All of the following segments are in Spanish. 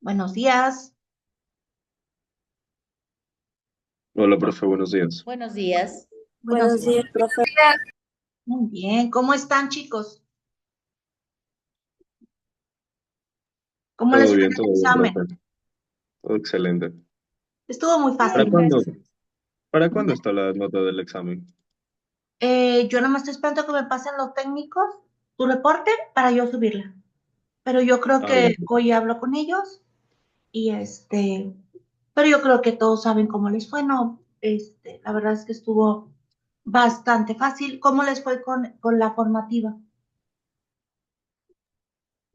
Buenos días. Hola, profe, buenos días. Buenos días. Buenos Buenos días. días, profe. Muy bien. ¿Cómo están, chicos? ¿Cómo les fue en el Todo bien, examen? profe. Todo excelente. Estuvo muy ¿Para fácil. cuándo, para Muy cuándo bien. está la nota del examen? Yo no me estoy esperando que me pasen los técnicos tu reporte para yo subirla. Pero yo creo Ah, ya. que hoy hablo con ellos y pero yo creo que todos saben cómo les fue, ¿no? La verdad es que estuvo bastante fácil. ¿Cómo les fue con la formativa?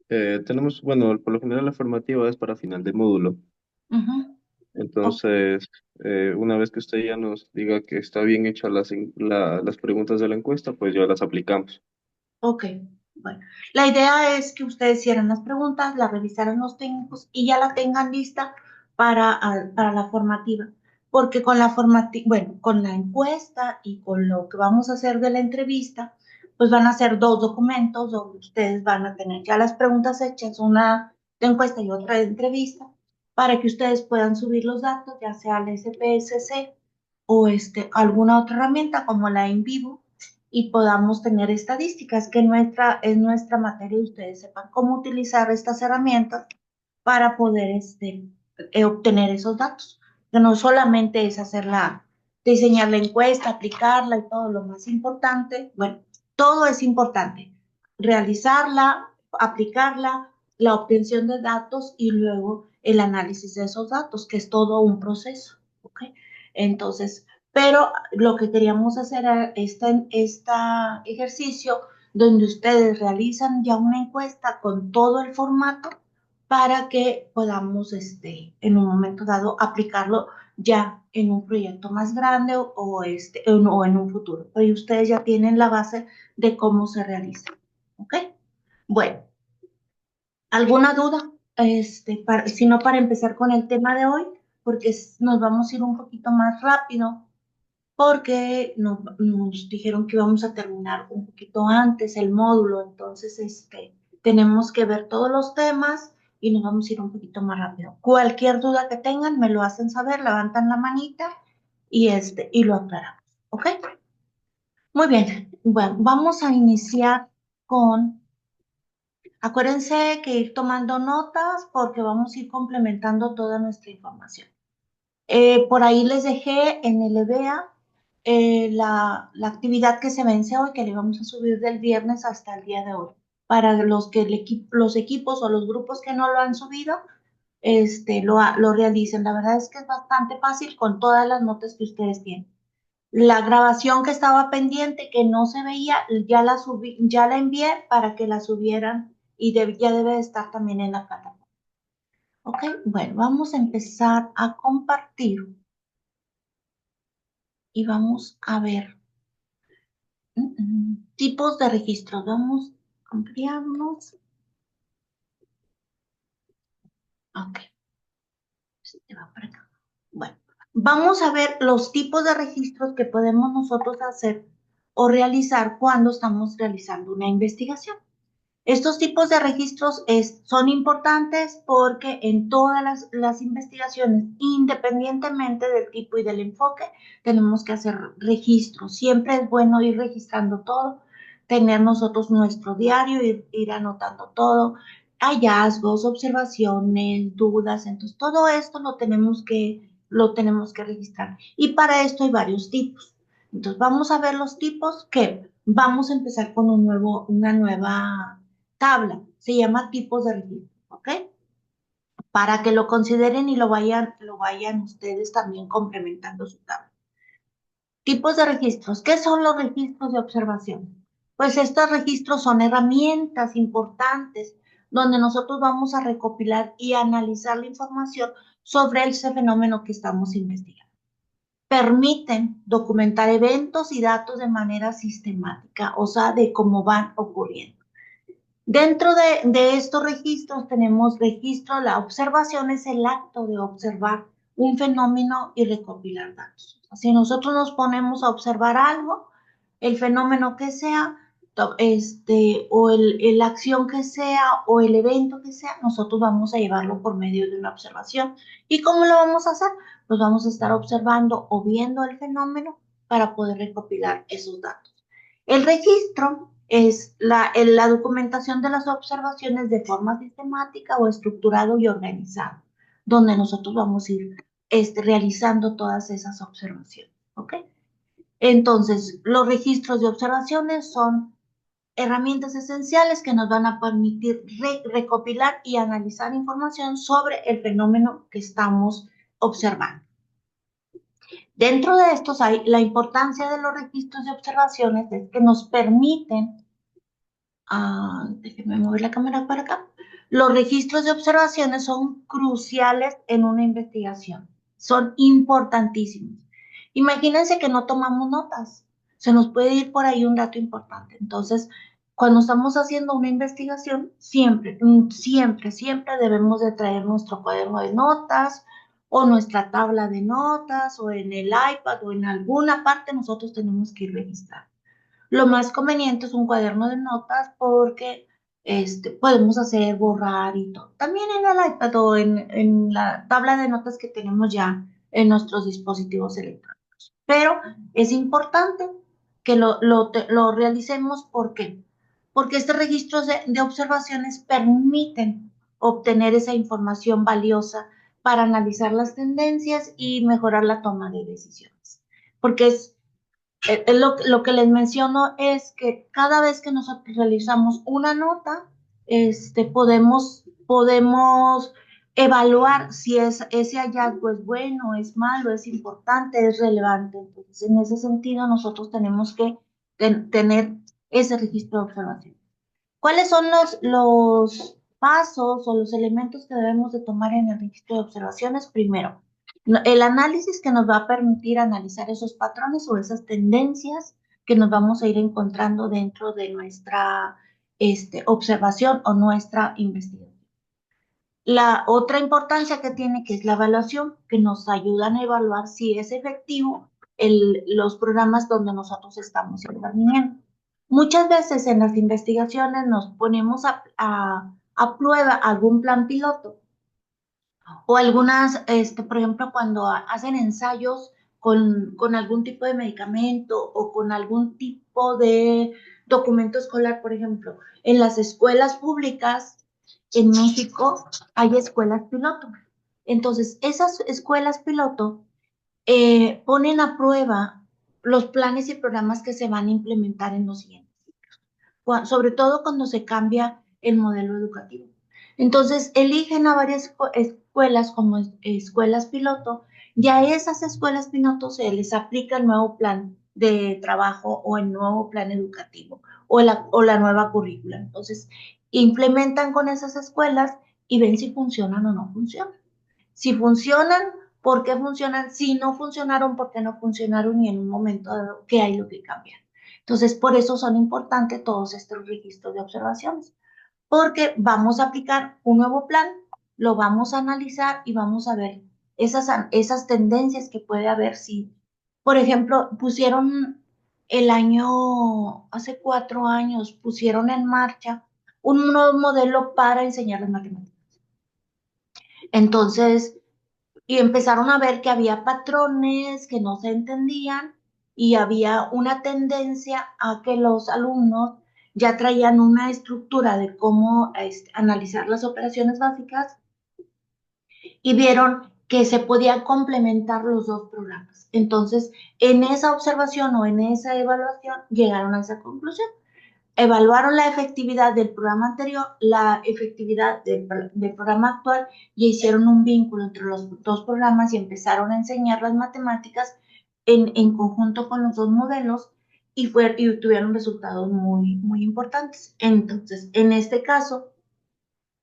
Tenemos, bueno, por lo general la formativa es para final de módulo. Ujú. Ok. Entonces, una vez que usted ya nos diga que está bien hecha las preguntas de la encuesta, pues ya las aplicamos. Ok, bueno. La idea es que ustedes hicieran las preguntas, las revisaran los técnicos y ya la tengan lista para la formativa. Porque con la formativa, bueno, con la encuesta y con lo que vamos a hacer de la entrevista, pues van a ser dos documentos donde ustedes van a tener ya las preguntas hechas, una de encuesta y otra de entrevista, para que ustedes puedan subir los datos, ya sea al SPSC o alguna otra herramienta como la en vivo y podamos tener estadísticas, que es nuestra materia y ustedes sepan cómo utilizar estas herramientas para poder obtener esos datos. Que no solamente es diseñar la encuesta, aplicarla y todo lo más importante, bueno, todo es importante, realizarla, aplicarla, la obtención de datos y luego el análisis de esos datos, que es todo un proceso. ¿Ok? Entonces, pero lo que queríamos hacer era este ejercicio donde ustedes realizan ya una encuesta con todo el formato para que podamos en un momento dado aplicarlo ya en un proyecto más grande o en un futuro. Pero ustedes ya tienen la base de cómo se realiza. ¿Ok? Bueno, ¿alguna duda? Si no, para empezar con el tema de hoy, porque nos vamos a ir un poquito más rápido porque nos dijeron que íbamos a terminar un poquito antes el módulo, entonces tenemos que ver todos los temas y nos vamos a ir un poquito más rápido. Cualquier duda que tengan, me lo hacen saber, levantan la manita y lo aclaramos. ¿Ok? Muy bien. Bueno, vamos a iniciar con, acuérdense que ir tomando notas porque vamos a ir complementando toda nuestra información. Por ahí les dejé en el EBEA la actividad que se vence hoy, que le vamos a subir del viernes hasta el día de hoy. Para los equipos o los grupos que no lo han subido, lo realicen. La verdad es que es bastante fácil con todas las notas que ustedes tienen. La grabación que estaba pendiente, que no se veía, ya la subí, ya la envié para que la subieran y ya debe de estar también en la plataforma. Ok, bueno, vamos a empezar a compartir y vamos a ver tipos de registros. Vamos a ampliarnos. Ok, se va para acá. Bueno, vamos a ver los tipos de registros que podemos nosotros hacer o realizar cuando estamos realizando una investigación. Estos tipos de registros son importantes porque en todas las investigaciones, independientemente del tipo y del enfoque, tenemos que hacer registros. Siempre es bueno ir registrando todo, tener nosotros nuestro diario, ir anotando todo, hallazgos, observaciones, dudas. Entonces, todo esto lo tenemos que registrar. Y para esto hay varios tipos. Entonces, vamos a ver los tipos que vamos a empezar con una nueva tabla, se llama tipos de registro, ¿ok? Para que lo consideren y lo vayan ustedes también complementando su tabla. Tipos de registros. ¿Qué son los registros de observación? Pues estos registros son herramientas importantes donde nosotros vamos a recopilar y analizar la información sobre ese fenómeno que estamos investigando. Permiten documentar eventos y datos de manera sistemática, o sea, de cómo van ocurriendo. Dentro de estos registros tenemos registro, la observación es el acto de observar un fenómeno y recopilar datos. Si nosotros nos ponemos a observar algo, el fenómeno que sea, o la acción que sea o el evento que sea, nosotros vamos a llevarlo por medio de una observación. ¿Y cómo lo vamos a hacer? Pues vamos a estar observando o viendo el fenómeno para poder recopilar esos datos. El registro es la documentación de las observaciones de forma sistemática o estructurado y organizado, donde nosotros vamos a ir realizando todas esas observaciones. ¿Ok? Entonces, los registros de observaciones son herramientas esenciales que nos van a permitir recopilar y analizar información sobre el fenómeno que estamos observando. Dentro de estos hay la importancia de los registros de observaciones es que nos permiten, déjenme mover la cámara para acá, los registros de observaciones son cruciales en una investigación, son importantísimos. Imagínense que no tomamos notas, se nos puede ir por ahí un dato importante. Entonces, cuando estamos haciendo una investigación, siempre debemos de traer nuestro cuaderno de notas o nuestra tabla de notas o en el iPad o en alguna parte nosotros tenemos que ir registrando. Lo más conveniente es un cuaderno de notas porque podemos hacer, borrar y todo. También en el iPad o en la tabla de notas que tenemos ya en nuestros dispositivos electrónicos. Pero es importante que lo realicemos. ¿Por qué? Porque estos registros de observaciones permiten obtener esa información valiosa para analizar las tendencias y mejorar la toma de decisiones. Porque lo que les menciono es que cada vez que nosotros realizamos una nota, podemos evaluar si ese hallazgo es bueno, es malo, es importante, es relevante. Entonces, en ese sentido, nosotros tenemos que tener ese registro de observación. ¿Cuáles son los pasos o los elementos que debemos de tomar en el registro de observaciones? Primero, el análisis que nos va a permitir analizar esos patrones o esas tendencias que nos vamos a ir encontrando dentro de nuestra observación o nuestra investigación. La otra importancia que tiene, que es la evaluación, que nos ayudan a evaluar si es efectivo los programas donde nosotros estamos interviniendo. Muchas veces en las investigaciones nos ponemos a prueba algún plan piloto o algunas, por ejemplo, cuando hacen ensayos con algún tipo de medicamento o con algún tipo de documento escolar, por ejemplo, en las escuelas públicas en México hay escuelas piloto. Entonces, esas escuelas piloto ponen a prueba los planes y programas que se van a implementar en los siguientes, sobre todo cuando se cambia el modelo educativo. Entonces, eligen a varias escuelas como escuelas piloto, y a esas escuelas piloto se les aplica el nuevo plan de trabajo o el nuevo plan educativo o la nueva currícula. Entonces, implementan con esas escuelas y ven si funcionan o no funcionan. Si funcionan, ¿por qué funcionan? Si no funcionaron, ¿por qué no funcionaron? Y en un momento dado, ¿qué hay lo que cambiar? Entonces, por eso son importantes todos estos registros de observaciones, porque vamos a aplicar un nuevo plan, lo vamos a analizar y vamos a ver esas tendencias que puede haber si, por ejemplo, hace 4 años, pusieron en marcha un nuevo modelo para enseñar las matemáticas. Entonces, y empezaron a ver que había patrones que no se entendían y había una tendencia a que los alumnos ya traían una estructura de cómo analizar las operaciones básicas y vieron que se podían complementar los dos programas. Entonces, en esa observación o en esa evaluación llegaron a esa conclusión. Evaluaron la efectividad del programa anterior, la efectividad del programa actual y hicieron un vínculo entre los dos programas y empezaron a enseñar las matemáticas en conjunto con los dos modelos y tuvieron resultados muy importantes. Entonces, en este caso,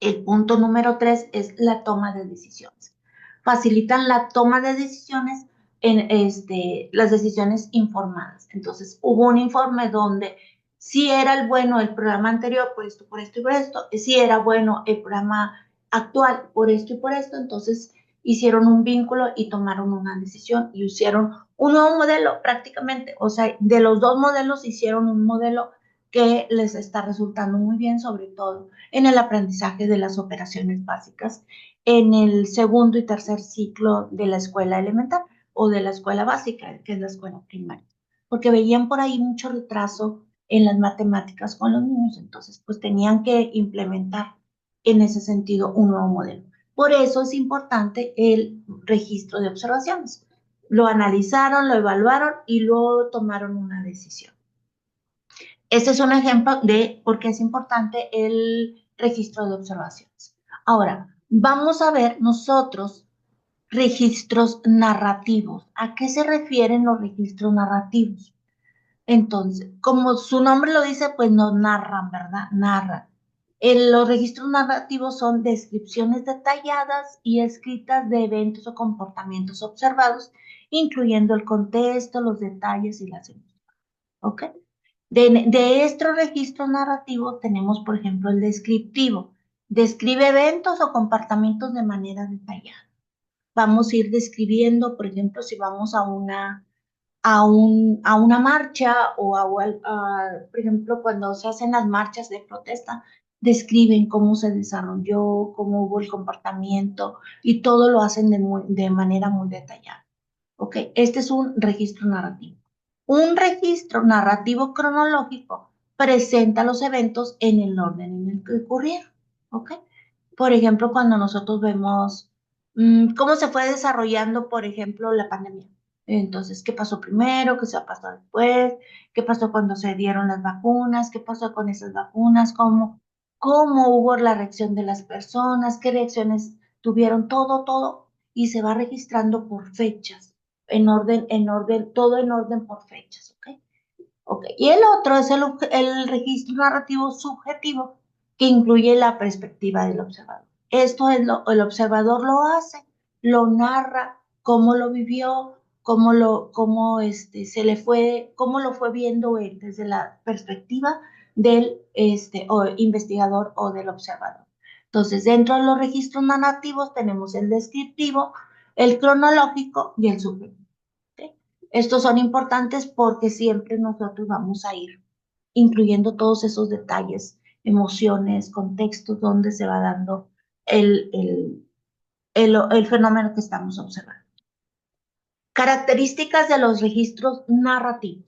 el punto número 3 es la toma de decisiones. Facilitan la toma de decisiones en las decisiones informadas. Entonces, hubo un informe donde si era el bueno el programa anterior por esto, por esto y por esto, si era bueno el programa actual por esto y por esto, entonces hicieron un vínculo y tomaron una decisión y hicieron un nuevo modelo prácticamente, o sea, de los dos modelos hicieron un modelo que les está resultando muy bien, sobre todo en el aprendizaje de las operaciones básicas en el segundo y tercer ciclo de la escuela elemental o de la escuela básica, que es la escuela primaria, porque veían por ahí mucho retraso en las matemáticas con los niños, entonces pues tenían que implementar en ese sentido un nuevo modelo. Por eso es importante el registro de observaciones. Lo analizaron, lo evaluaron y luego tomaron una decisión. Este es un ejemplo de por qué es importante el registro de observaciones. Ahora, vamos a ver nosotros registros narrativos. ¿A qué se refieren los registros narrativos? Entonces, como su nombre lo dice, pues no narran, ¿verdad? Narran. Los registros narrativos son descripciones detalladas y escritas de eventos o comportamientos observados, incluyendo el contexto, los detalles y las emociones. ¿Ok? De estos registros narrativos tenemos, por ejemplo, el descriptivo. Describe eventos o comportamientos de manera detallada. Vamos a ir describiendo, por ejemplo, si vamos a una marcha o por ejemplo, cuando se hacen las marchas de protesta, describen cómo se desarrolló, cómo hubo el comportamiento y todo lo hacen de manera muy detallada. ¿Ok? Este es un registro narrativo. Un registro narrativo cronológico presenta los eventos en el orden en el que ocurrieron. ¿Ok? Por ejemplo, cuando nosotros vemos cómo se fue desarrollando, por ejemplo, la pandemia. Entonces, ¿qué pasó primero? ¿Qué se pasó después? ¿Qué pasó cuando se dieron las vacunas? ¿Qué pasó con esas vacunas? ¿Cómo hubo la reacción de las personas? ¿Qué reacciones tuvieron? Todo, y se va registrando por fechas, todo en orden por fechas, ¿ok? Ok, y el otro es el registro narrativo subjetivo que incluye la perspectiva del observador. Esto es el observador lo hace, lo narra, cómo lo vivió, cómo lo fue viendo él desde la perspectiva del o investigador o del observador. Entonces, dentro de los registros narrativos tenemos el descriptivo, el cronológico y el subjetivo. ¿Ok? Estos son importantes porque siempre nosotros vamos a ir incluyendo todos esos detalles, emociones, contextos donde se va dando el, el, el fenómeno que estamos observando. Características de los registros narrativos.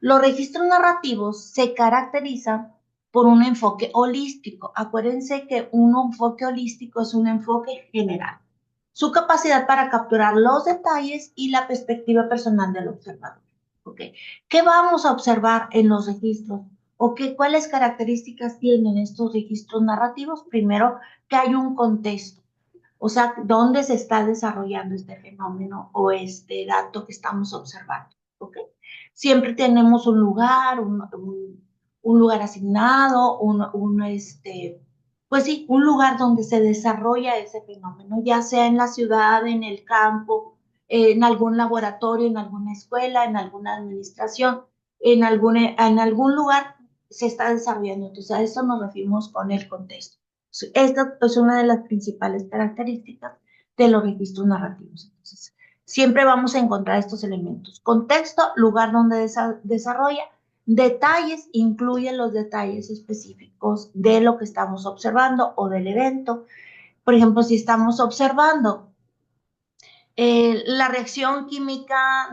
Los registros narrativos se caracterizan por un enfoque holístico. Acuérdense que un enfoque holístico es un enfoque general. Su capacidad para capturar los detalles y la perspectiva personal del observador. ¿Okay? ¿Qué vamos a observar en los registros? ¿Cuáles características tienen estos registros narrativos? Primero, que hay un contexto. O sea, ¿dónde se está desarrollando este fenómeno o este dato que estamos observando? ¿Ok? Siempre tenemos un lugar, un lugar asignado, pues sí, un lugar donde se desarrolla ese fenómeno, ya sea en la ciudad, en el campo, en algún laboratorio, en alguna escuela, en alguna administración, en algún lugar se está desarrollando. Entonces, a eso nos referimos con el contexto. Esta es una de las principales características de los registros narrativos. Entonces, siempre vamos a encontrar estos elementos. Contexto, lugar donde desarrolla, detalles, incluyen los detalles específicos de lo que estamos observando o del evento. Por ejemplo, si estamos observando la reacción química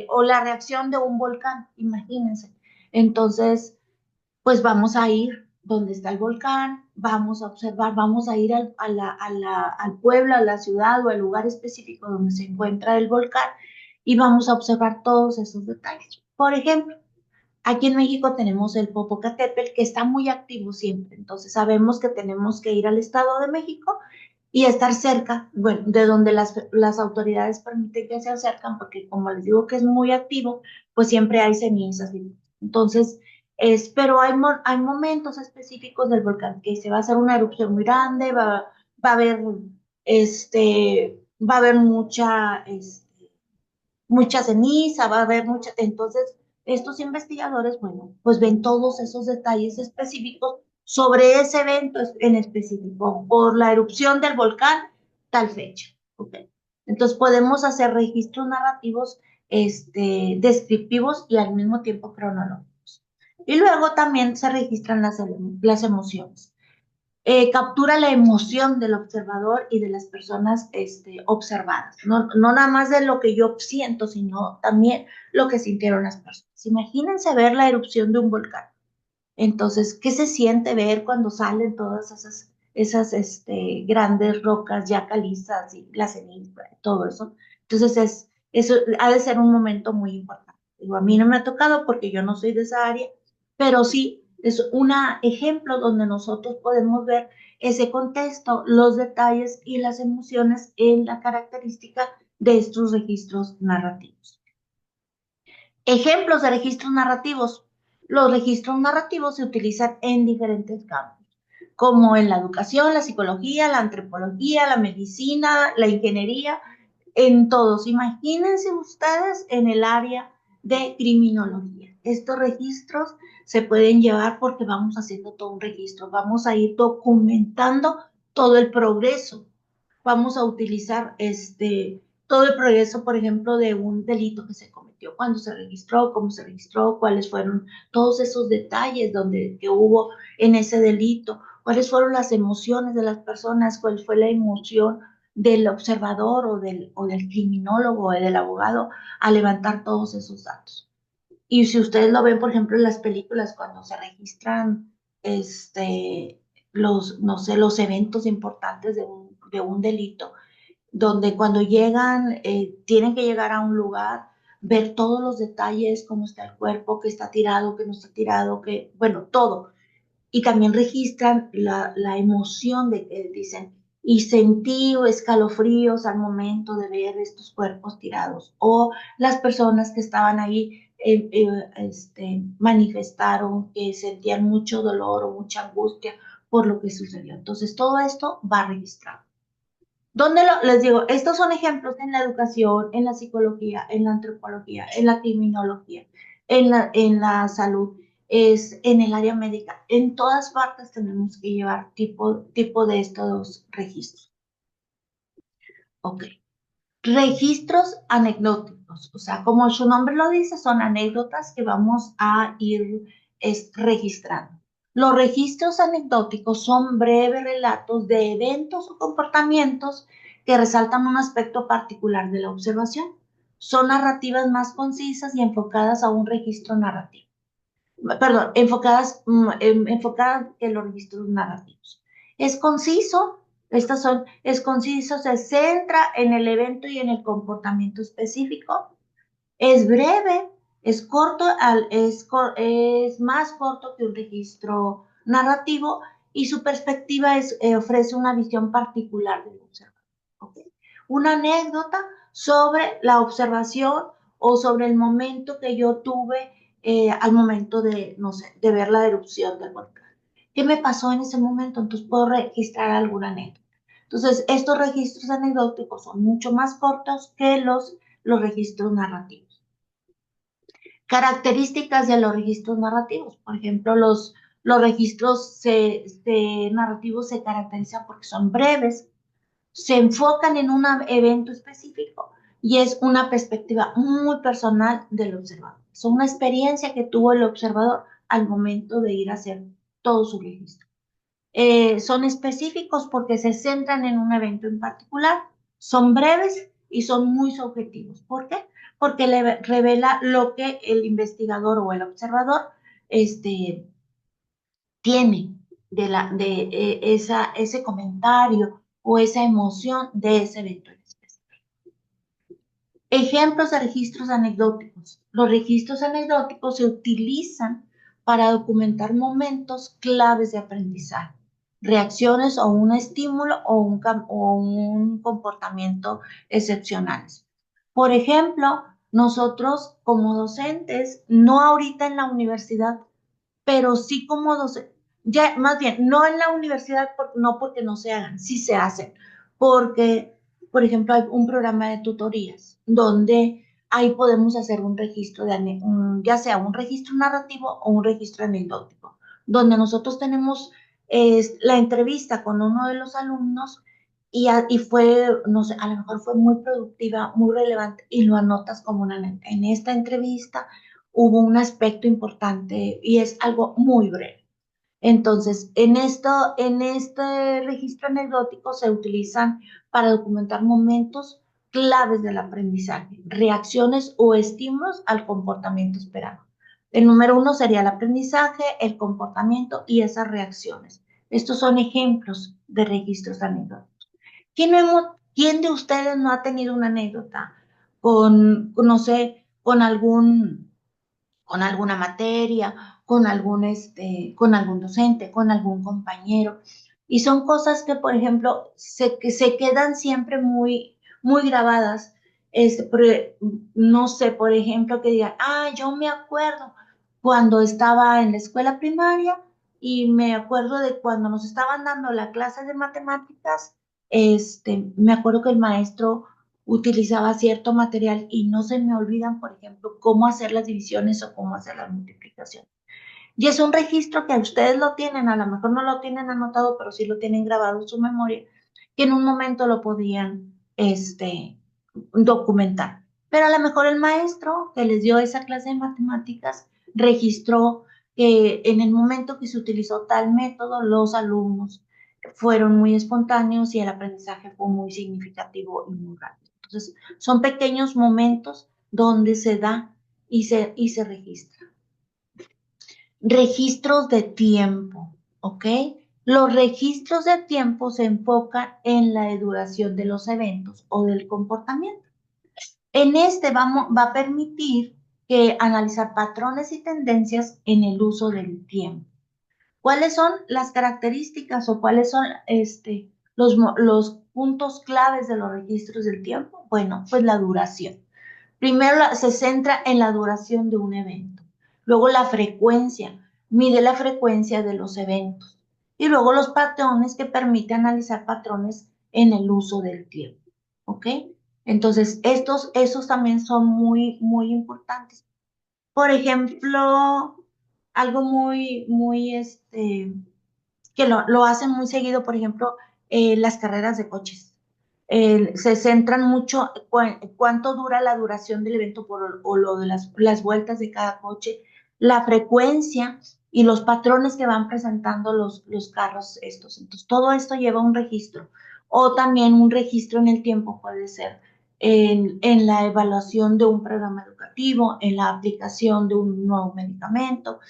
o la reacción de un volcán, imagínense. Entonces, pues vamos a ir donde está el volcán, vamos a observar, vamos a ir al pueblo, a la ciudad o al lugar específico donde se encuentra el volcán y vamos a observar todos esos detalles. Por ejemplo, aquí en México tenemos el Popocatépetl que está muy activo siempre, entonces sabemos que tenemos que ir al Estado de México y estar cerca, bueno, de donde las autoridades permiten que se acercan, porque como les digo que es muy activo, pues siempre hay cenizas. Entonces, pero hay momentos específicos del volcán que se va a hacer una erupción muy grande, va a haber, va a haber mucha ceniza, va a haber mucha, entonces estos investigadores, bueno, pues ven todos esos detalles específicos sobre ese evento en específico, por la erupción del volcán, tal fecha. ¿Okay? Entonces podemos hacer registros narrativos descriptivos y al mismo tiempo cronológicos. Y luego también se registran las emociones. Captura la emoción del observador y de las personas observadas. No, no nada más de lo que yo siento, sino también lo que sintieron las personas. Imagínense ver la erupción de un volcán. Entonces, ¿qué se siente ver cuando salen todas esas grandes rocas ya calizas y la ceniza, todo eso? Entonces, eso ha de ser un momento muy importante. Digo, a mí no me ha tocado porque yo no soy de esa área, pero sí es un ejemplo donde nosotros podemos ver ese contexto, los detalles y las emociones en la característica de estos registros narrativos. Ejemplos de registros narrativos. Los registros narrativos se utilizan en diferentes campos, como en la educación, la psicología, la antropología, la medicina, la ingeniería, en todos. Imagínense ustedes en el área de criminología. Estos registros se pueden llevar porque vamos haciendo todo un registro, vamos a ir documentando todo el progreso. Vamos a utilizar todo el progreso, por ejemplo, de un delito que se cometió, cuándo se registró, cómo se registró, cuáles fueron todos esos detalles que hubo en ese delito, cuáles fueron las emociones de las personas, cuál fue la emoción del observador o del criminólogo o del abogado a levantar todos esos datos. Y si ustedes lo ven, por ejemplo, en las películas, cuando se registran no sé, los eventos importantes de un delito, donde cuando llegan, tienen que llegar a un lugar, ver todos los detalles, cómo está el cuerpo, qué está tirado, qué no está tirado, bueno, todo. Y también registran la emoción de que dicen, y sentí escalofríos al momento de ver estos cuerpos tirados, o las personas que estaban ahí manifestaron que sentían mucho dolor o mucha angustia por lo que sucedió. Entonces, todo esto va registrado. Les digo, estos son ejemplos en la educación, en la psicología, en la antropología, en la criminología, en la salud, es en el área médica. En todas partes tenemos que llevar tipo de estos registros. Ok. Registros anecdóticos, o sea, como su nombre lo dice, son anécdotas que vamos a ir registrando. Los registros anecdóticos son breves relatos de eventos o comportamientos que resaltan un aspecto particular de la observación. Son narrativas más concisas y enfocadas a un registro narrativo. Perdón, enfocadas que los registros narrativos. Es conciso, es conciso, se centra en el evento y en el comportamiento específico, es breve, es corto, es más corto que un registro narrativo y su perspectiva ofrece una visión particular del observador. ¿Okay? Una anécdota sobre la observación o sobre el momento que yo tuve al momento de, no sé, de ver la erupción del volcán. ¿Qué me pasó en ese momento? Entonces puedo registrar alguna anécdota. Entonces, estos registros anecdóticos son mucho más cortos que los registros narrativos. Características de los registros narrativos. Por ejemplo, los registros narrativos se caracterizan porque son breves, se enfocan en un evento específico y es una perspectiva muy personal del observador. Es una experiencia que tuvo el observador al momento de ir a hacer todo su registro. Son específicos porque se centran en un evento en particular, son breves y son muy subjetivos. ¿Por qué? Porque le revela lo que el investigador o el observador tiene de ese comentario o esa emoción de ese evento en específico. Ejemplos de registros anecdóticos. Los registros anecdóticos se utilizan para documentar momentos claves de aprendizaje, reacciones o un estímulo o un comportamiento excepcionales. Por ejemplo, nosotros como docentes, no ahorita en la universidad, pero sí como docentes, ya más bien, no en la universidad, no porque no se hagan, sí se hacen, porque, por ejemplo, hay un programa de tutorías donde ahí podemos hacer un registro ya sea un registro narrativo o un registro anecdótico, donde nosotros tenemos la entrevista con uno de los alumnos y fue, no sé, a lo mejor fue muy productiva, muy relevante y lo anotas como en esta entrevista hubo un aspecto importante y es algo muy breve. Entonces, en este registro anecdótico se utilizan para documentar momentos claves del aprendizaje, reacciones o estímulos al comportamiento esperado. El número uno sería el aprendizaje, el comportamiento y esas reacciones. Estos son ejemplos de registros anecdóticos. ¿Quién de ustedes no ha tenido una anécdota no sé, con alguna materia, con algún docente, con algún compañero? Y son cosas que, por ejemplo, que se quedan siempre muy grabadas. No sé, por ejemplo, que digan, yo me acuerdo cuando estaba en la escuela primaria y me acuerdo de cuando nos estaban dando la clase de matemáticas, me acuerdo que el maestro utilizaba cierto material y no se me olvidan, por ejemplo, cómo hacer las divisiones o cómo hacer las multiplicaciones. Y es un registro que ustedes lo tienen, a lo mejor no lo tienen anotado, pero sí lo tienen grabado en su memoria, que en un momento lo podían documentar. Pero a lo mejor el maestro que les dio esa clase de matemáticas registró que en el momento que se utilizó tal método, los alumnos fueron muy espontáneos y el aprendizaje fue muy significativo y muy rápido. Entonces, son pequeños momentos donde se da y se registra. Registros de tiempo, ¿ok? Los registros de tiempo se enfocan en la duración de los eventos o del comportamiento. En va a permitir que analizar patrones y tendencias en el uso del tiempo. ¿Cuáles son las características o cuáles son los puntos claves de los registros del tiempo? Bueno, pues la duración. Primero se centra en la duración de un evento. Luego la frecuencia, mide la frecuencia de los eventos. Y luego los patrones que permiten analizar patrones en el uso del tiempo. ¿Ok? Entonces, esos también son muy importantes. Por ejemplo, algo que lo hacen muy seguido, por ejemplo, las carreras de coches. Se centran mucho cuánto dura la duración del evento o lo de las vueltas de cada coche, la frecuencia y los patrones que van presentando los carros estos. Entonces, todo esto lleva un registro. O también un registro en el tiempo puede ser en la evaluación de un programa educativo, en la aplicación de un nuevo medicamento,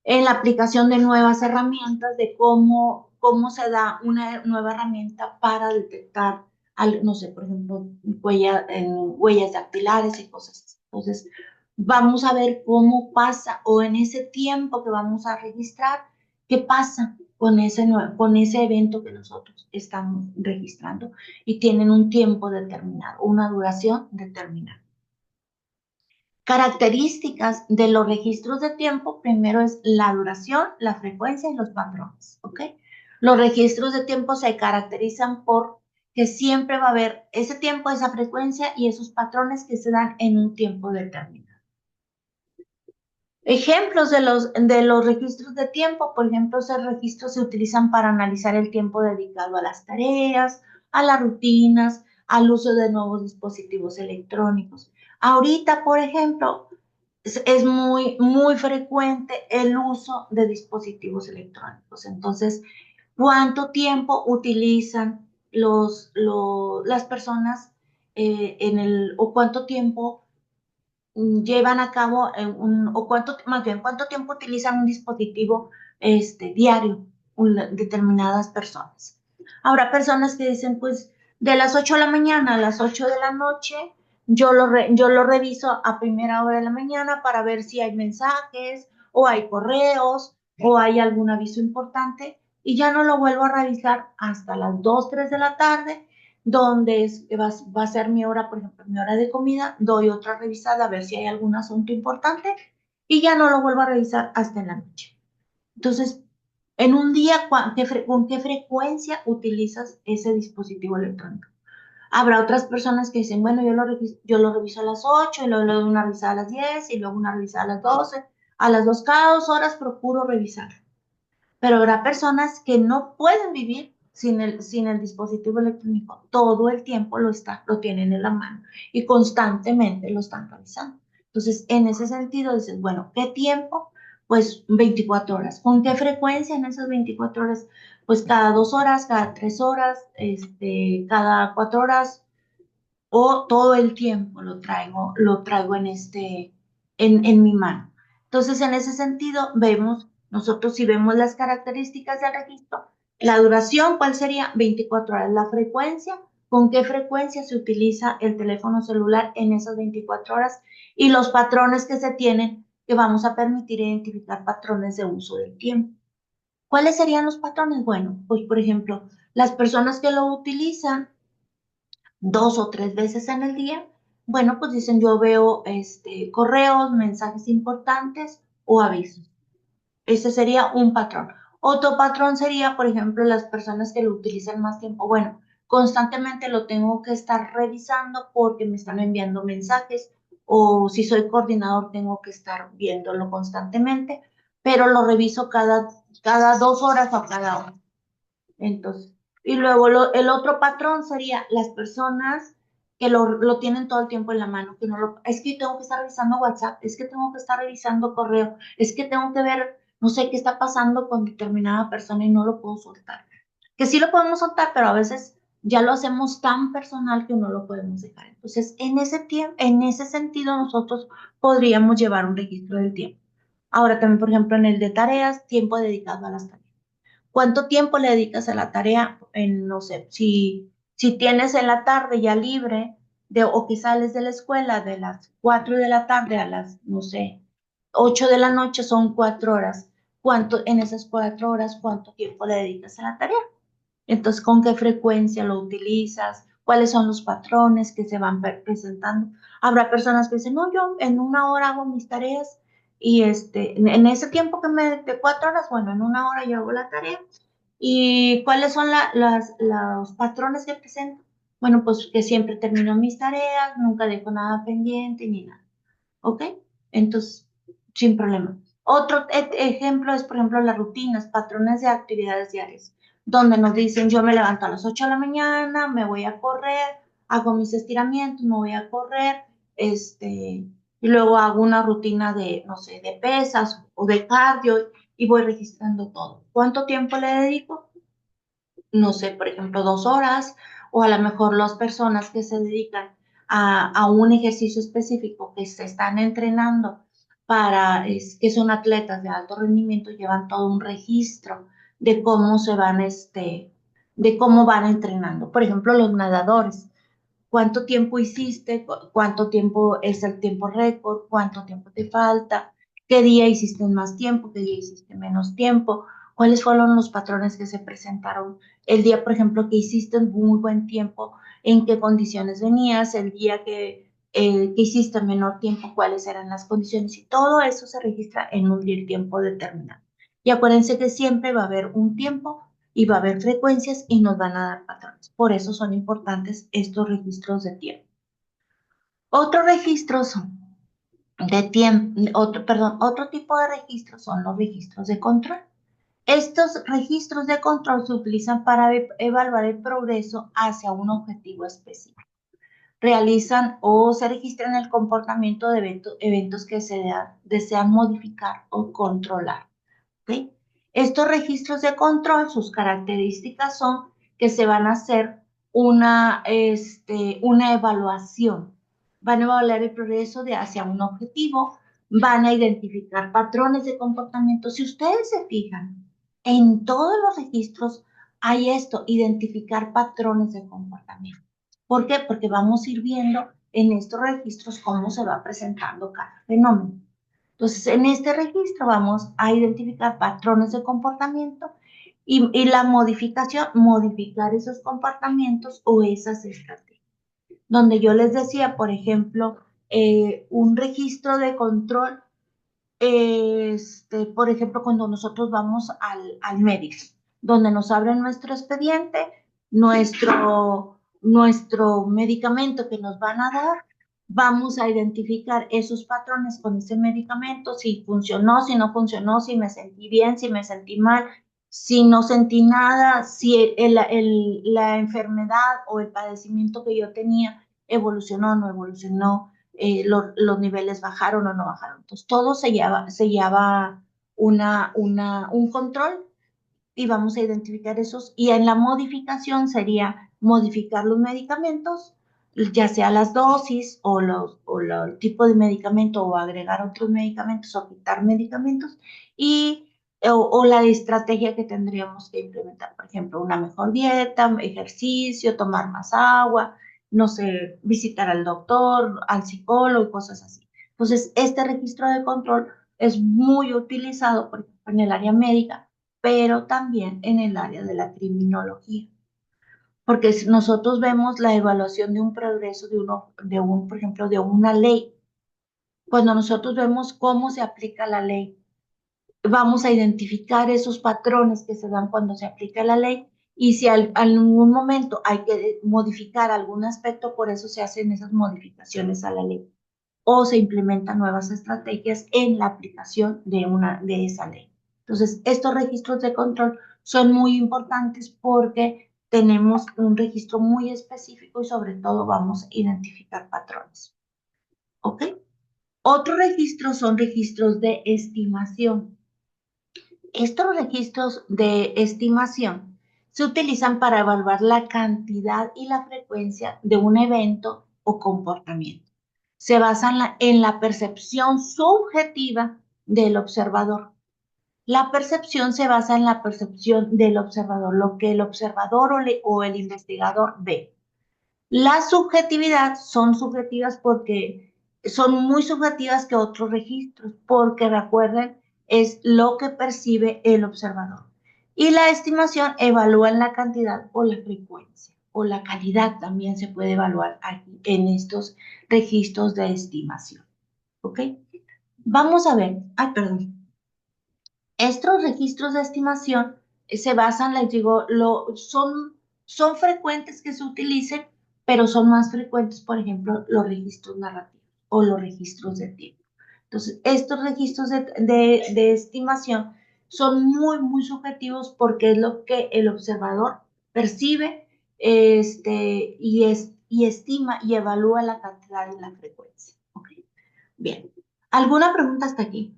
en la aplicación de nuevas herramientas, de cómo se da una nueva herramienta para detectar, no sé, por ejemplo, huellas dactilares y cosas así. Entonces, vamos a ver cómo pasa o en ese tiempo que vamos a registrar, qué pasa con ese evento que nosotros estamos registrando y tienen un tiempo determinado, una duración determinada. Características de los registros de tiempo, primero es la duración, la frecuencia y los patrones, ¿ok? Los registros de tiempo se caracterizan por que siempre va a haber ese tiempo, esa frecuencia y esos patrones que se dan en un tiempo determinado. Ejemplos de los registros de tiempo, por ejemplo, esos registros se utilizan para analizar el tiempo dedicado a las tareas, a las rutinas, al uso de nuevos dispositivos electrónicos. Ahorita, por ejemplo, es muy frecuente el uso de dispositivos electrónicos. Entonces, ¿cuánto tiempo utilizan las personas o cuánto tiempo llevan a cabo o más bien, cuánto tiempo utilizan un dispositivo diario determinadas personas? Habrá personas que dicen, pues, de las 8 de la mañana a las 8 de la noche, yo lo reviso a primera hora de la mañana para ver si hay mensajes o hay correos o hay algún aviso importante y ya no lo vuelvo a revisar hasta las 2 3 de la tarde, donde va a ser mi hora, por ejemplo, mi hora de comida, doy otra revisada a ver si hay algún asunto importante y ya no lo vuelvo a revisar hasta en la noche. Entonces, en un día, ¿con qué frecuencia utilizas ese dispositivo electrónico? Habrá otras personas que dicen, bueno, yo lo reviso a las 8 y luego le doy una revisada a las 10 y luego una revisada a las 12. A las 2 cada 2 horas procuro revisar. Pero habrá personas que no pueden vivir sin el dispositivo electrónico. Todo el tiempo lo tienen en la mano y constantemente lo están revisando. Entonces, en ese sentido, dices, bueno, ¿qué tiempo? Pues 24 horas. ¿Con qué frecuencia en esas 24 horas? Pues cada 2 horas, cada 3 horas, cada 4 horas, o todo el tiempo lo traigo en mi mano. Entonces, en ese sentido, nosotros si vemos las características del registro, la duración, ¿cuál sería? 24 horas. La frecuencia, ¿con qué frecuencia se utiliza el teléfono celular en esas 24 horas? Y los patrones que se tienen, que vamos a permitir identificar patrones de uso del tiempo. ¿Cuáles serían los patrones? Bueno, pues por ejemplo, las personas que lo utilizan 2 o 3 veces en el día, bueno, pues dicen yo veo correos, mensajes importantes o avisos. Ese sería un patrón. Otro patrón sería, por ejemplo, las personas que lo utilizan más tiempo. Bueno, constantemente lo tengo que estar revisando porque me están enviando mensajes o si soy coordinador tengo que estar viéndolo constantemente, pero lo reviso cada 2 horas o cada hora. Entonces, y luego el otro patrón sería las personas que lo tienen todo el tiempo en la mano, que no es que tengo que estar revisando WhatsApp, es que tengo que estar revisando correo, es que tengo que ver, no sé qué está pasando con determinada persona y no lo puedo soltar. Que sí lo podemos soltar, pero a veces ya lo hacemos tan personal que no lo podemos dejar. Entonces, en ese sentido, nosotros podríamos llevar un registro del tiempo. Ahora también, por ejemplo, en el de tareas, tiempo dedicado a las tareas. ¿Cuánto tiempo le dedicas a la tarea? No sé, si tienes en la tarde ya libre o que sales de la escuela de las 4 de la tarde a las, no sé, 8 de la noche son 4 horas. En esas 4 horas, cuánto tiempo le dedicas a la tarea? Entonces, ¿con qué frecuencia lo utilizas? ¿Cuáles son los patrones que se van presentando? Habrá personas que dicen, no, yo en 1 hora hago mis tareas y en ese tiempo de 4 horas, bueno, en 1 hora yo hago la tarea. ¿Y cuáles son los patrones que presento? Bueno, pues que siempre termino mis tareas, nunca dejo nada pendiente ni nada. ¿Ok? Entonces, sin problema. Otro ejemplo es, por ejemplo, las rutinas, patrones de actividades diarias, donde nos dicen, yo me levanto a las 8 de la mañana, me voy a correr, hago mis estiramientos, me voy a correr, y luego hago una rutina de, no sé, de pesas o de cardio y voy registrando todo. ¿Cuánto tiempo le dedico? No sé, por ejemplo, 2 horas, o a lo mejor las personas que se dedican a un ejercicio específico que se están entrenando que son atletas de alto rendimiento, llevan todo un registro de cómo de cómo van entrenando. Por ejemplo, los nadadores, cuánto tiempo hiciste, cuánto tiempo es el tiempo récord, cuánto tiempo te falta, qué día hiciste más tiempo, qué día hiciste menos tiempo, cuáles fueron los patrones que se presentaron el día, por ejemplo, que hiciste muy buen tiempo, en qué condiciones venías, el día que hiciste menor tiempo, cuáles eran las condiciones y todo eso se registra en un tiempo determinado. Y acuérdense que siempre va a haber un tiempo y va a haber frecuencias y nos van a dar patrones. Por eso son importantes estos registros de tiempo. Otros registros de tiempo, otro tipo de registros son los registros de control. Estos registros de control se utilizan para evaluar el progreso hacia un objetivo específico. Realizan o se registran el comportamiento de eventos que se desean modificar o controlar. ¿Ok? Estos registros de control, sus características son que se van a hacer una evaluación. Van a evaluar el progreso hacia un objetivo, van a identificar patrones de comportamiento. Si ustedes se fijan, en todos los registros hay esto, identificar patrones de comportamiento. ¿Por qué? Porque vamos a ir viendo en estos registros cómo se va presentando cada fenómeno. Entonces, en este registro vamos a identificar patrones de comportamiento y la modificar esos comportamientos o esas estrategias. Donde yo les decía, por ejemplo, un registro de control, por ejemplo, cuando nosotros vamos al médico, donde nos abren nuestro expediente, nuestro medicamento que nos van a dar, vamos a identificar esos patrones con ese medicamento, si funcionó, si no funcionó, si me sentí bien, si me sentí mal, si no sentí nada, si la enfermedad o el padecimiento que yo tenía evolucionó o no evolucionó, los niveles bajaron o no bajaron. Entonces, todo se lleva un control y vamos a identificar esos. Y en la modificación sería modificar los medicamentos, ya sea las dosis el tipo de medicamento o agregar otros medicamentos o quitar medicamentos y o la estrategia que tendríamos que implementar, por ejemplo, una mejor dieta, ejercicio, tomar más agua, no sé, visitar al doctor, al psicólogo y cosas así. Entonces, este registro de control es muy utilizado, por ejemplo, en el área médica, pero también en el área de la criminología. Porque si nosotros vemos la evaluación de un progreso por ejemplo, de una ley. Cuando nosotros vemos cómo se aplica la ley, vamos a identificar esos patrones que se dan cuando se aplica la ley y si algún momento hay que modificar algún aspecto, por eso se hacen esas modificaciones a la ley o se implementan nuevas estrategias en la aplicación de esa ley. Entonces, estos registros de control son muy importantes porque tenemos un registro muy específico y sobre todo vamos a identificar patrones. ¿Ok? Otros registros son registros de estimación. Estos registros de estimación se utilizan para evaluar la cantidad y la frecuencia de un evento o comportamiento. Se basan en la percepción subjetiva del observador. La percepción se basa en la percepción del observador, lo que el observador o el investigador ve. La subjetividad son subjetivas porque son muy subjetivas que otros registros, porque recuerden, es lo que percibe el observador. Y la estimación evalúa la cantidad o la frecuencia, o la calidad también se puede evaluar aquí en estos registros de estimación. ¿Ok? Vamos a ver, ay, perdón. Estos registros de estimación se basan, les digo, son frecuentes que se utilicen, pero son más frecuentes, por ejemplo, los registros narrativos o los registros de tiempo. Entonces, estos registros de estimación son muy, muy subjetivos porque es lo que el observador percibe y estima y evalúa la cantidad y la frecuencia. ¿Okay? Bien. ¿Alguna pregunta hasta aquí?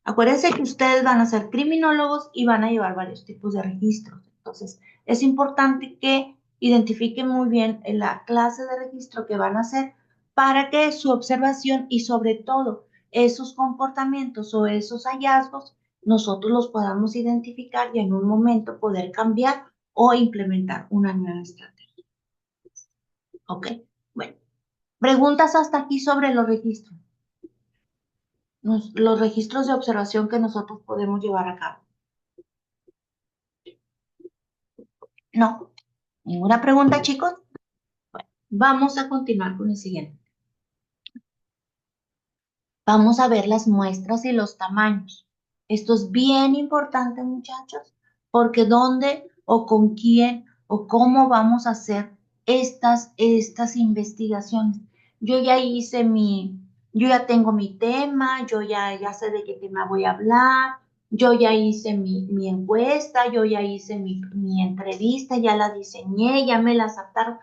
Acuérdense que ustedes van a ser criminólogos y van a llevar varios tipos de registros. Entonces, es importante que identifiquen muy bien la clase de registro que van a hacer para que su observación y sobre todo esos comportamientos o esos hallazgos nosotros los podamos identificar y en un momento poder cambiar o implementar una nueva estrategia. ¿Ok? Bueno, preguntas hasta aquí sobre los registros. Los registros de observación que nosotros podemos llevar a cabo. No, ninguna pregunta, chicos. Bueno, vamos a continuar con el siguiente. Vamos a ver las muestras y los tamaños. Esto es bien importante, muchachos, porque dónde o con quién o cómo vamos a hacer estas investigaciones. Yo ya tengo mi tema, ya sé de qué tema voy a hablar, yo ya hice mi encuesta, yo ya hice mi entrevista, ya la diseñé, ya me la aceptaron,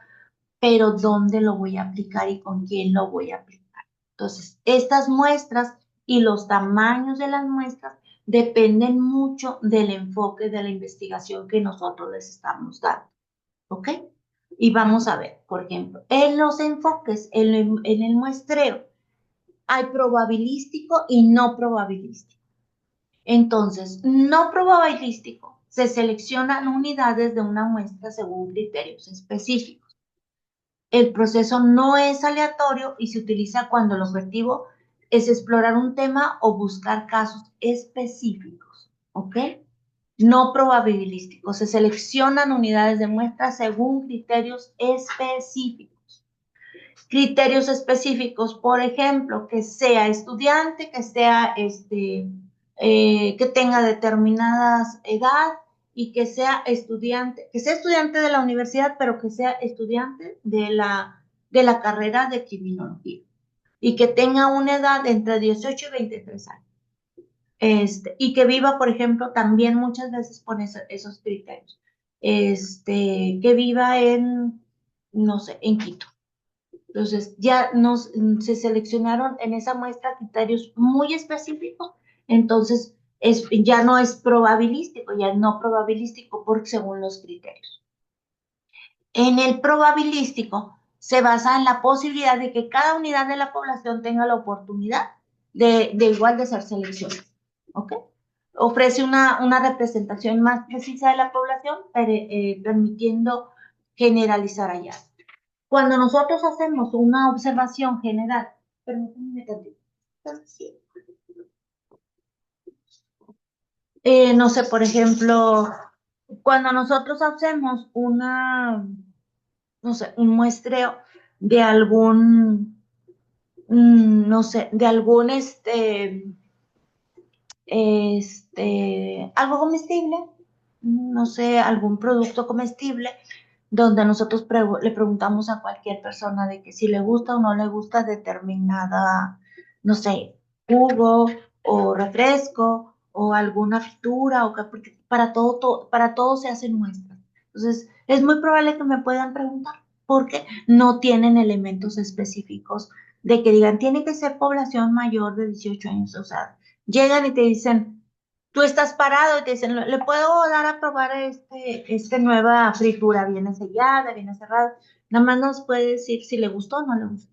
pero ¿dónde lo voy a aplicar y con quién lo voy a aplicar? Entonces, estas muestras y los tamaños de las muestras dependen mucho del enfoque de la investigación que nosotros les estamos dando. ¿Ok? Y vamos a ver, por ejemplo, en los enfoques, en el muestreo, hay probabilístico y no probabilístico. Entonces, no probabilístico, se seleccionan unidades de una muestra según criterios específicos. El proceso no es aleatorio y se utiliza cuando el objetivo es explorar un tema o buscar casos específicos, ¿ok? No probabilísticos. Se seleccionan unidades de muestra según criterios específicos. Criterios específicos, por ejemplo, que sea estudiante, que tenga determinada edad y que sea estudiante de la universidad, pero que sea estudiante de la carrera de criminología y que tenga una edad entre 18 y 23 años. Y que viva, por ejemplo, también muchas veces con esos criterios. Que viva no sé, en Quito. Entonces, se seleccionaron en esa muestra criterios muy específicos, entonces ya no es probabilístico, ya es no probabilístico según los criterios. En el probabilístico se basa en la posibilidad de que cada unidad de la población tenga la oportunidad de igual de ser seleccionada. ¿Ok? Ofrece una representación más precisa de la población, permitiendo generalizar allá. Cuando nosotros hacemos una observación general, permítanme tantito. No sé, por ejemplo, cuando nosotros hacemos no sé, un muestreo de no sé, de algún, algo comestible, no sé, algún producto comestible, donde nosotros le preguntamos a cualquier persona de que si le gusta o no le gusta determinada, no sé, jugo o refresco o alguna fritura, porque para todo se hacen muestras. Entonces, es muy probable que me puedan preguntar porque no tienen elementos específicos de que digan, tiene que ser población mayor de 18 años, o sea, llegan y te dicen, tú estás parado y te dicen, ¿le puedo dar a probar este nueva fritura? Viene sellada, viene cerrada. Nada más nos puede decir si le gustó o no le gustó.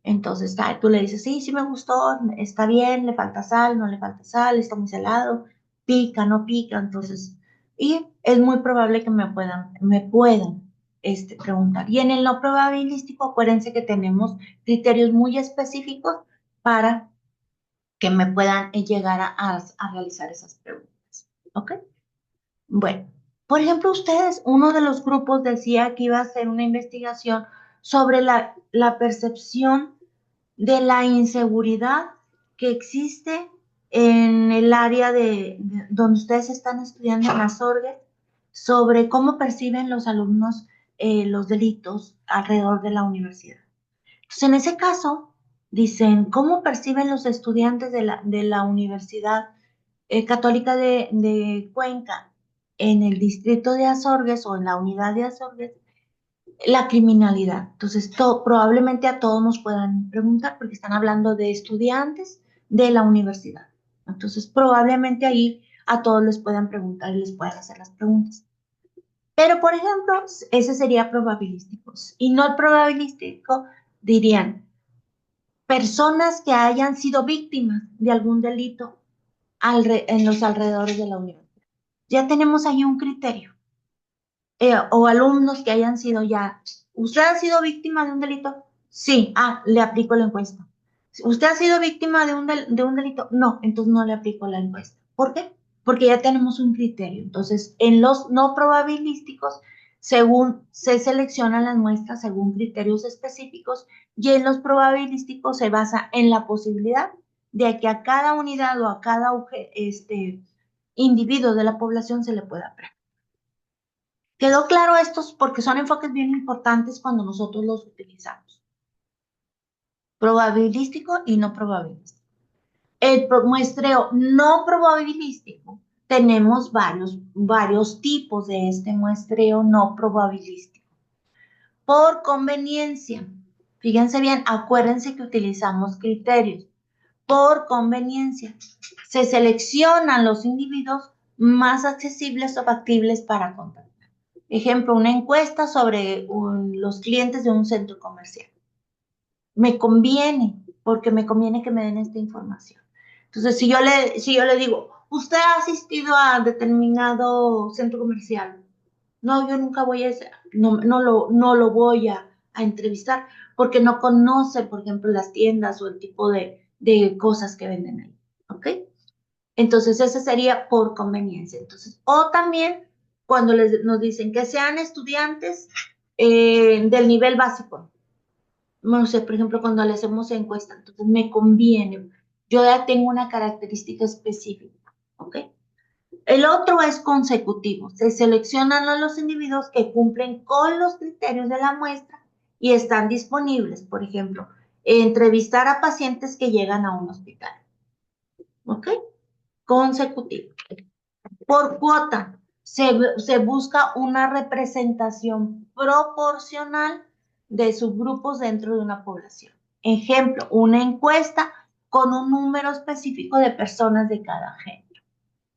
Entonces, tú le dices, sí, sí me gustó, está bien, le falta sal, no le falta sal, está muy salado, pica, no pica. Entonces, y es muy probable que me puedan preguntar. Y en el no probabilístico, acuérdense que tenemos criterios muy específicos para que me puedan llegar a realizar esas preguntas. ¿Ok? Bueno, por ejemplo, uno de los grupos decía que iba a hacer una investigación sobre la percepción de la inseguridad que existe en el área donde ustedes están estudiando en las orgues, sobre cómo perciben los alumnos los delitos alrededor de la universidad. Entonces, en ese caso, dicen, ¿cómo perciben los estudiantes de la Universidad Católica de Cuenca en el distrito de Azorgues o en la unidad de Azorgues la criminalidad? Entonces, probablemente a todos nos puedan preguntar porque están hablando de estudiantes de la universidad. Entonces, probablemente ahí a todos les puedan preguntar y les puedan hacer las preguntas. Pero, por ejemplo, ese sería probabilístico. Y no probabilístico dirían, personas que hayan sido víctimas de algún delito en los alrededores de la universidad. Ya tenemos ahí un criterio. O alumnos que hayan sido ya. ¿Usted ha sido víctima de un delito? Sí. Le aplico la encuesta. ¿Usted ha sido víctima de un delito? No, entonces no le aplico la encuesta. ¿Por qué? Porque ya tenemos un criterio. Entonces, en los no probabilísticos, se seleccionan las muestras según criterios específicos y en los probabilísticos se basa en la posibilidad de que a cada unidad o a cada individuo de la población se le pueda aprender. ¿Quedó claro estos? Porque son enfoques bien importantes cuando nosotros los utilizamos. Probabilístico y no probabilístico. El muestreo no probabilístico, tenemos varios tipos de este muestreo no probabilístico. Por conveniencia, fíjense bien, acuérdense que utilizamos criterios. Por conveniencia, se seleccionan los individuos más accesibles o factibles para contactar. Ejemplo, una encuesta sobre los clientes de un centro comercial. Me conviene, porque me conviene que me den esta información. Entonces, si yo le digo, ¿usted ha asistido a determinado centro comercial? No, yo nunca voy no lo voy a entrevistar, porque no conoce, por ejemplo, las tiendas o el tipo de cosas que venden ahí. ¿Ok? Entonces, ese sería por conveniencia. Entonces, o también cuando nos dicen que sean estudiantes del nivel básico. No sé, por ejemplo, cuando le hacemos encuesta, entonces me conviene. Yo ya tengo una característica específica. ¿Ok? El otro es consecutivo. Se seleccionan a los individuos que cumplen con los criterios de la muestra y están disponibles. Por ejemplo, entrevistar a pacientes que llegan a un hospital. ¿Ok? Consecutivo. Por cuota, se busca una representación proporcional de subgrupos dentro de una población. Ejemplo, una encuesta con un número específico de personas de cada género.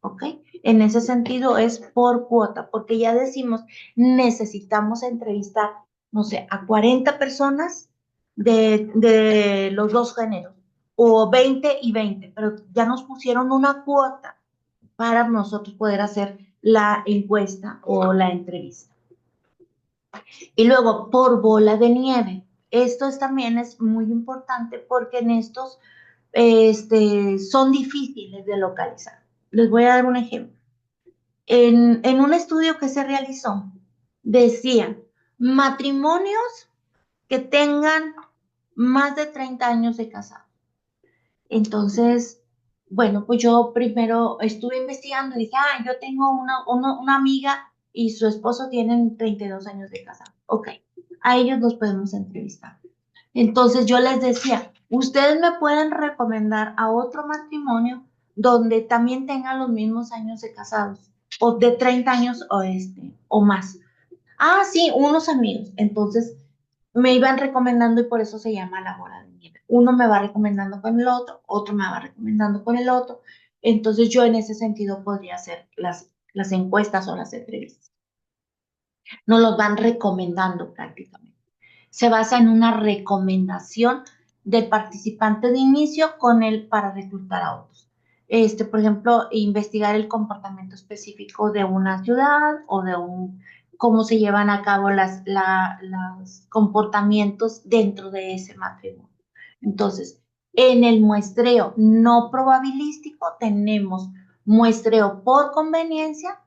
¿Ok? En ese sentido es por cuota, porque ya decimos, necesitamos entrevistar, no sé, a 40 personas de los dos géneros, o 20 y 20, pero ya nos pusieron una cuota para nosotros poder hacer la encuesta o la entrevista. Y luego, por bola de nieve. Esto también es muy importante porque en estos son difíciles de localizar. Les voy a dar un ejemplo. En un estudio que se realizó, decían matrimonios que tengan más de 30 años de casado. Entonces, bueno, pues yo primero estuve investigando y dije, yo tengo una amiga y su esposo tienen 32 años de casado. Ok, a ellos los podemos entrevistar. Entonces yo les decía, ustedes me pueden recomendar a otro matrimonio donde también tengan los mismos años de casados, o de 30 años o más. Sí, unos amigos. Entonces me iban recomendando y por eso se llama la bola de nieve. Uno me va recomendando con el otro me va recomendando con el otro. Entonces yo en ese sentido podría hacer las encuestas o las entrevistas. Nos los van recomendando prácticamente. Se basa en una recomendación del participante de inicio con él para reclutar a otros. Por ejemplo, investigar el comportamiento específico de una ciudad o de cómo se llevan a cabo los comportamientos dentro de ese matrimonio. Entonces, en el muestreo no probabilístico tenemos muestreo por conveniencia,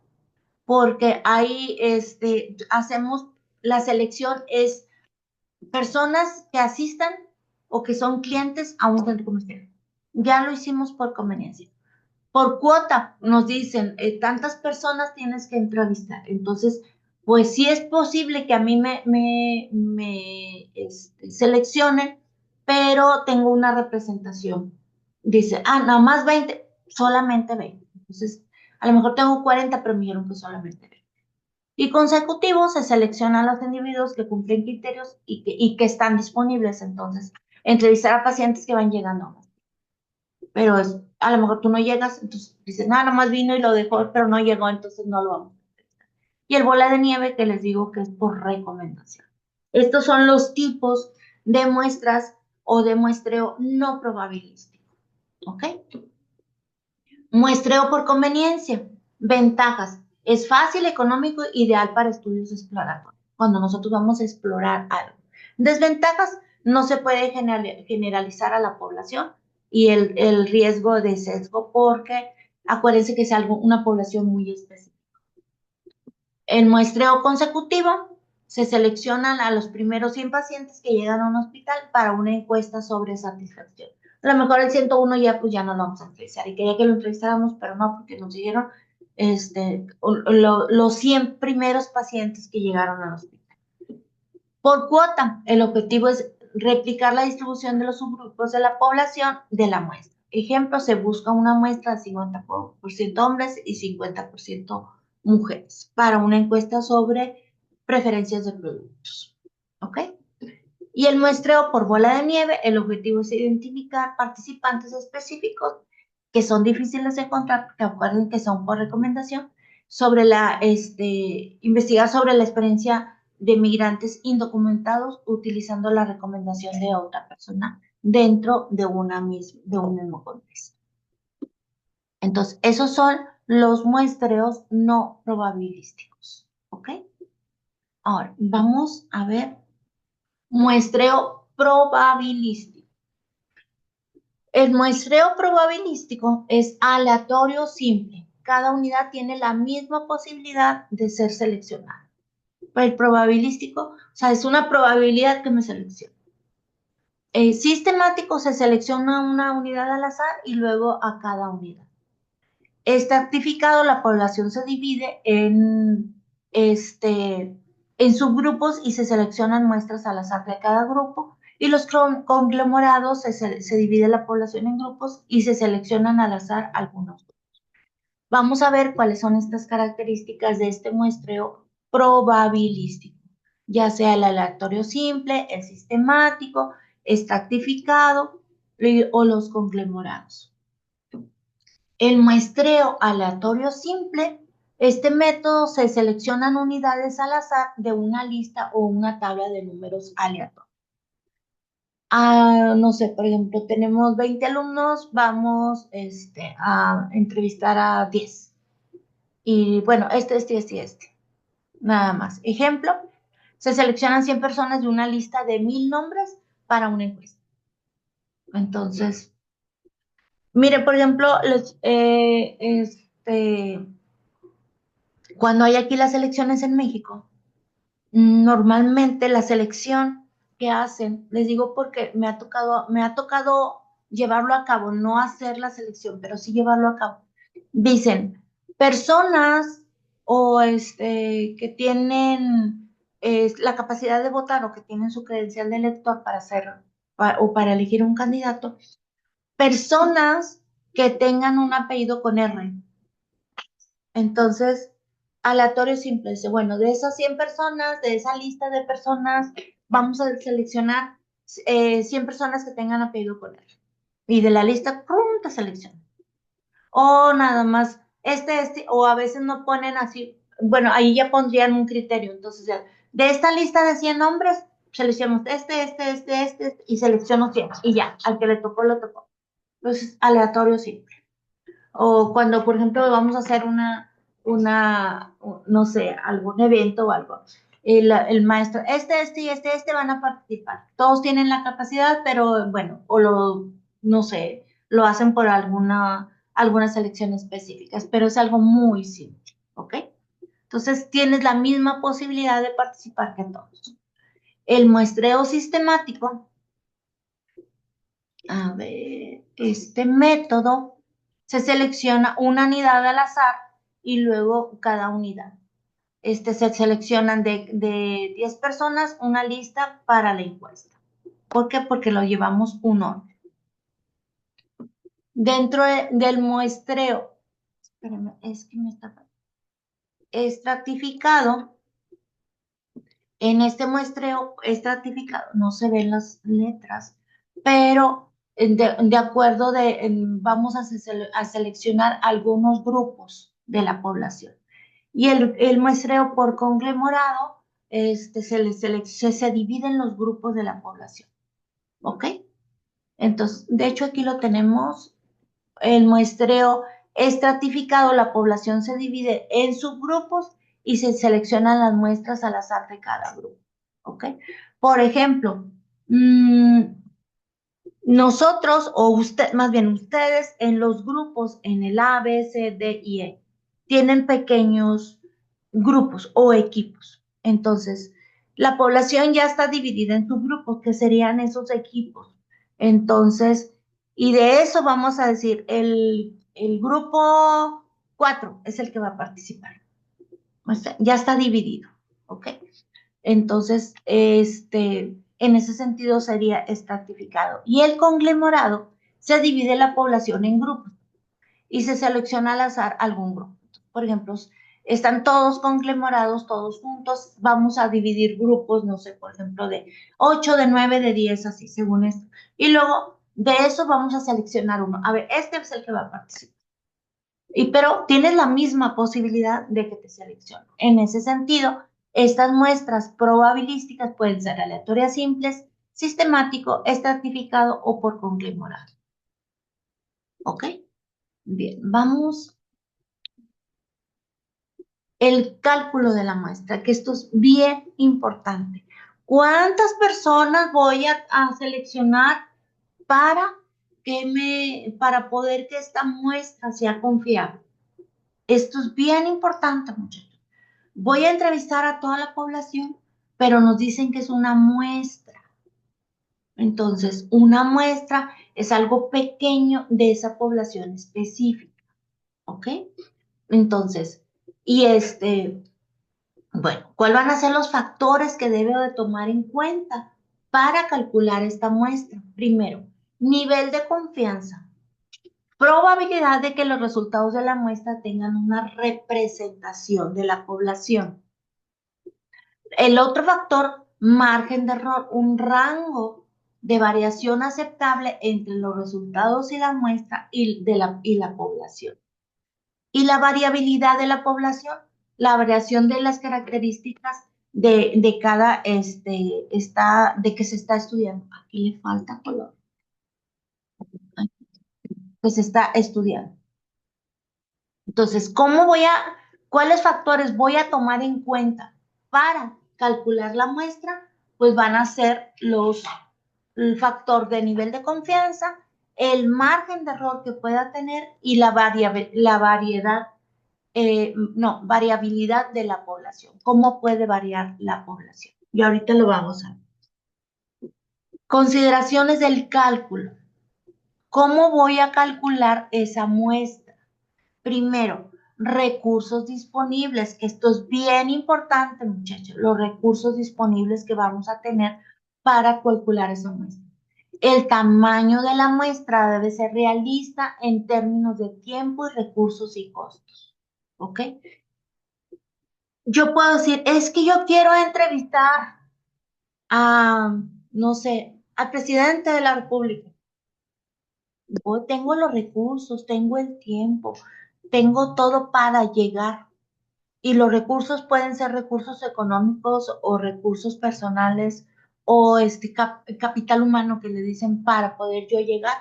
porque ahí hacemos la selección es personas que asistan o que son clientes a un centro comercial. Ya lo hicimos por conveniencia. Por cuota nos dicen, tantas personas tienes que entrevistar. Entonces, pues sí es posible que a mí me seleccionen, pero tengo una representación. Dice, nada más 20, solamente 20. Entonces, a lo mejor tengo 40, pero me dijeron que solamente 20. Y consecutivo se seleccionan los individuos que cumplen criterios y que están disponibles. Entonces, entrevistar a pacientes que van llegando. Pero a lo mejor tú no llegas, entonces dices, nada más vino y lo dejó, pero no llegó, entonces no lo vamos. Y el bola de nieve que les digo que es por recomendación. Estos son los tipos de muestras o de muestreo no probabilístico. ¿Ok? Muestreo por conveniencia. Ventajas. Es fácil, económico, ideal para estudios exploratorios, cuando nosotros vamos a explorar algo. Desventajas. No se puede generalizar a la población y el riesgo de sesgo, porque acuérdense que es una población muy específica. El muestreo consecutivo. Se seleccionan a los primeros 100 pacientes que llegan a un hospital para una encuesta sobre satisfacción. A lo mejor el 101 ya, pues ya no lo vamos a entrevistar. Y quería que lo entrevistáramos, pero no, porque nos dijeron los 100 primeros pacientes que llegaron al hospital. Por cuota, el objetivo es replicar la distribución de los subgrupos de la población de la muestra. Ejemplo, se busca una muestra de 50% hombres y 50% mujeres para una encuesta sobre preferencias de productos. ¿Ok? Y el muestreo por bola de nieve, el objetivo es identificar participantes específicos que son difíciles de encontrar, porque acuerden que son por recomendación, investigar sobre la experiencia de migrantes indocumentados utilizando la recomendación de otra persona dentro de un mismo contexto. Entonces, esos son los muestreos no probabilísticos. ¿Ok? Ahora, vamos a ver muestreo probabilístico. El muestreo probabilístico es aleatorio simple. Cada unidad tiene la misma posibilidad de ser seleccionada. El probabilístico, o sea, es una probabilidad que me seleccione. El sistemático se selecciona una unidad al azar y luego a cada unidad. Estratificado, la población se divide en subgrupos y se seleccionan muestras al azar de cada grupo. Y los conglomerados se divide la población en grupos y se seleccionan al azar algunos. Vamos a ver cuáles son estas características de este muestreo probabilístico. ya sea el aleatorio simple, el sistemático, estratificado o los conglomerados. El muestreo aleatorio simple, este método se seleccionan unidades al azar de una lista o una tabla de números aleatorios. No sé, por ejemplo, tenemos 20 alumnos, vamos a entrevistar a 10. Y bueno, nada más. Ejemplo, se seleccionan 100 personas de una lista de 1000 nombres para una encuesta. Entonces, mire, por ejemplo, cuando hay aquí las elecciones en México, normalmente la selección que hacen, les digo porque me ha tocado llevarlo a cabo, no hacer la selección, pero sí llevarlo a cabo. Dicen, personas o que tienen la capacidad de votar o que tienen su credencial de elector para o para elegir un candidato, personas que tengan un apellido con R. Entonces, aleatorio simple, dice, bueno, de esas 100 personas, de esa lista de personas, vamos a seleccionar 100 personas que tengan apellido con R. Y de la lista, ¡pum!, te selecciona. O nada más, o a veces no ponen así, bueno, ahí ya pondrían un criterio. Entonces, ya, de esta lista de 100 nombres, seleccionamos y selecciono 100. Y ya, al que le tocó, lo tocó. Entonces, aleatorio simple. O cuando, por ejemplo, vamos a hacer no sé, algún evento o algo. El maestro, este van a participar. Todos tienen la capacidad, pero bueno, no sé, lo hacen por alguna selección específicas, pero es algo muy simple, ¿ok? Entonces tienes la misma posibilidad de participar que todos. El muestreo sistemático, a ver, este método se selecciona una unidad al azar y luego cada unidad. Se seleccionan de 10 personas una lista para la encuesta. ¿Por qué? Porque lo llevamos un orden. Dentro del muestreo, espérame, es que me está estratificado. En este muestreo estratificado no se ven las letras, pero de acuerdo vamos a seleccionar algunos grupos de la población. Y el muestreo por conglomerado se divide en los grupos de la población. ¿Ok? Entonces, de hecho, aquí lo tenemos. El muestreo estratificado, la población se divide en subgrupos y se seleccionan las muestras al azar de cada grupo. ¿Ok? Por ejemplo, nosotros, o usted, más bien ustedes, en los grupos, en el A, B, C, D y E, tienen pequeños grupos o equipos. Entonces, la población ya está dividida en subgrupos, que serían esos equipos. Entonces, y de eso vamos a decir, el grupo 4 es el que va a participar. O sea, ya está dividido, ¿ok? Entonces, en ese sentido sería estratificado. Y el conglomerado se divide la población en grupos y se selecciona al azar algún grupo. Por ejemplo, están todos conglomerados, todos juntos, vamos a dividir grupos, no sé, por ejemplo, de 8, de 9, de 10, así, según esto. Y luego de eso vamos a seleccionar uno. A ver, este es el que va a participar. Pero tienes la misma posibilidad de que te seleccione. En ese sentido, estas muestras probabilísticas pueden ser aleatorias simples, sistemático, estratificado o por conglomerado. ¿Ok? Bien, vamos. El cálculo de la muestra, que esto es bien importante. ¿Cuántas personas voy a seleccionar para para poder que esta muestra sea confiable? Esto es bien importante, muchachos. Voy a entrevistar a toda la población, pero nos dicen que es una muestra. Entonces, una muestra es algo pequeño de esa población específica. ¿Ok? Entonces, y bueno, ¿cuáles van a ser los factores que debo de tomar en cuenta para calcular esta muestra? Primero, nivel de confianza. Probabilidad de que los resultados de la muestra tengan una representación de la población. El otro factor, margen de error, un rango de variación aceptable entre los resultados y la muestra y la población. Y la variabilidad de la población, la variación de las características de cada, de que se está estudiando. Aquí le falta color. Pues se está estudiando. Entonces, cuáles factores voy a tomar en cuenta para calcular la muestra? Pues van a ser el factor de nivel de confianza, el margen de error que pueda tener y variabilidad de la población. ¿Cómo puede variar la población? Y ahorita lo vamos a ver. Consideraciones del cálculo. ¿Cómo voy a calcular esa muestra? Primero, recursos disponibles, que esto es bien importante, muchachos, los recursos disponibles que vamos a tener para calcular esa muestra. El tamaño de la muestra debe ser realista en términos de tiempo y recursos y costos. ¿Ok? Yo puedo decir, es que yo quiero entrevistar a, no sé, al presidente de la República. Yo tengo los recursos, tengo el tiempo, tengo todo para llegar. Y los recursos pueden ser recursos económicos o recursos personales o capital humano que le dicen para poder yo llegar.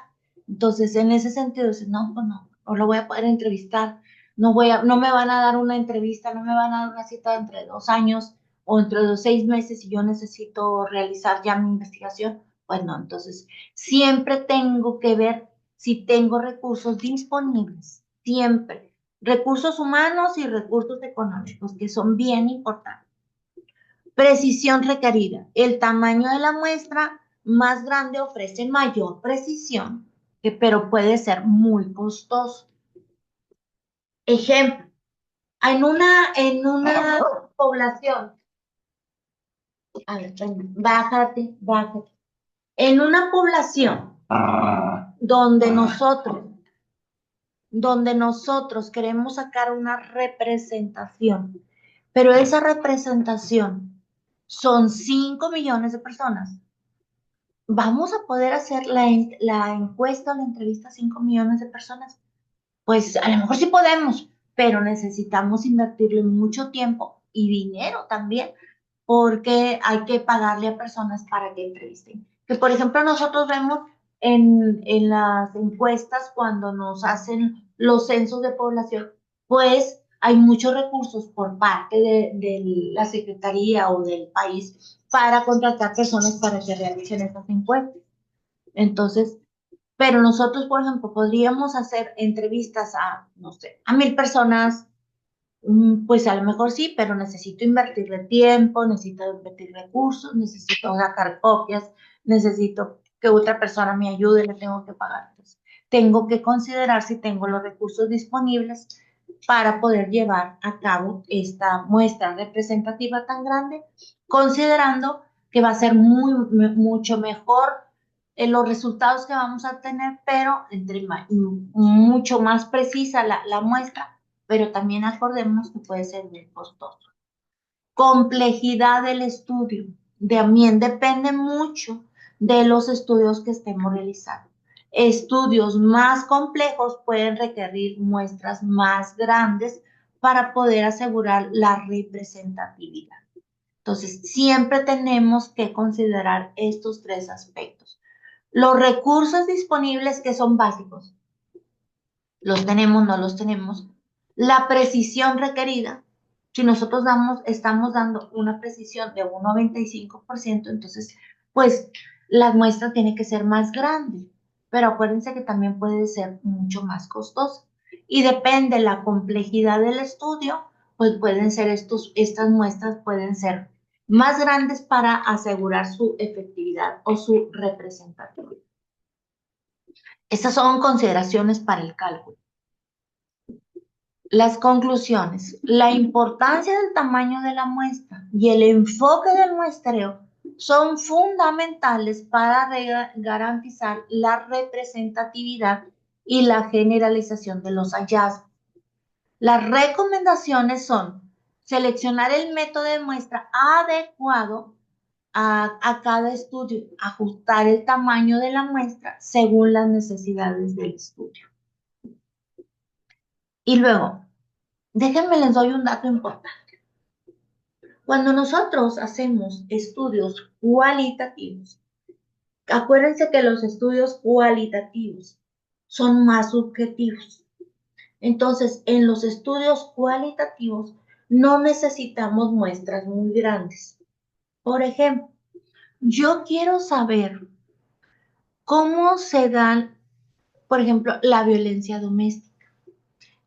Entonces, en ese sentido, dicen, no, pues no lo voy a poder entrevistar, no me van a dar una entrevista, no me van a dar una cita entre 2 años o entre los 6 meses y yo necesito realizar ya mi investigación. Pues no, entonces siempre tengo que ver si tengo recursos disponibles, siempre recursos humanos y recursos económicos, que son bien importantes. Precisión requerida. El tamaño de la muestra más grande ofrece mayor precisión, pero puede ser muy costoso. Ejemplo, en una población, a ver, bájate. En una población donde nosotros queremos sacar una representación, pero esa representación son 5 millones de personas. ¿Vamos a poder hacer la encuesta o la entrevista a 5 millones de personas? Pues a lo mejor sí podemos, pero necesitamos invertirle mucho tiempo y dinero también, porque hay que pagarle a personas para que entrevisten. Que por ejemplo nosotros vemos en las encuestas cuando nos hacen los censos de población, pues hay muchos recursos por parte de la Secretaría o del país para contratar personas para que realicen estas encuestas. Entonces, pero nosotros, por ejemplo, podríamos hacer entrevistas a, no sé, a 1,000 personas, pues a lo mejor sí, pero necesito invertirle tiempo, necesito invertir recursos, necesito sacar copias, necesito que otra persona me ayude, le tengo que pagar. Entonces, tengo que considerar si tengo los recursos disponibles para poder llevar a cabo esta muestra representativa tan grande, considerando que va a ser mucho mejor los resultados que vamos a tener, pero mucho más precisa la muestra, pero también acordemos que puede ser muy costoso. Complejidad del estudio también depende mucho de los estudios que estemos realizando. Estudios más complejos pueden requerir muestras más grandes para poder asegurar la representatividad. Entonces, siempre tenemos que considerar estos tres aspectos. Los recursos disponibles que son básicos, los tenemos, no los tenemos. La precisión requerida, si nosotros estamos dando una precisión de un 95%, entonces, pues la muestra tiene que ser más grande, pero acuérdense que también puede ser mucho más costosa. Y depende de la complejidad del estudio, pues estas muestras pueden ser más grandes para asegurar su efectividad o su representatividad. Estas son consideraciones para el cálculo. Las conclusiones. La importancia del tamaño de la muestra y el enfoque del muestreo son fundamentales para garantizar la representatividad y la generalización de los hallazgos. Las recomendaciones son seleccionar el método de muestra adecuado a cada estudio, ajustar el tamaño de la muestra según las necesidades del estudio. Y luego, déjenme les doy un dato importante. Cuando nosotros hacemos estudios cualitativos, acuérdense que los estudios cualitativos son más subjetivos. Entonces, en los estudios cualitativos no necesitamos muestras muy grandes. Por ejemplo, yo quiero saber cómo se dan, por ejemplo, la violencia doméstica.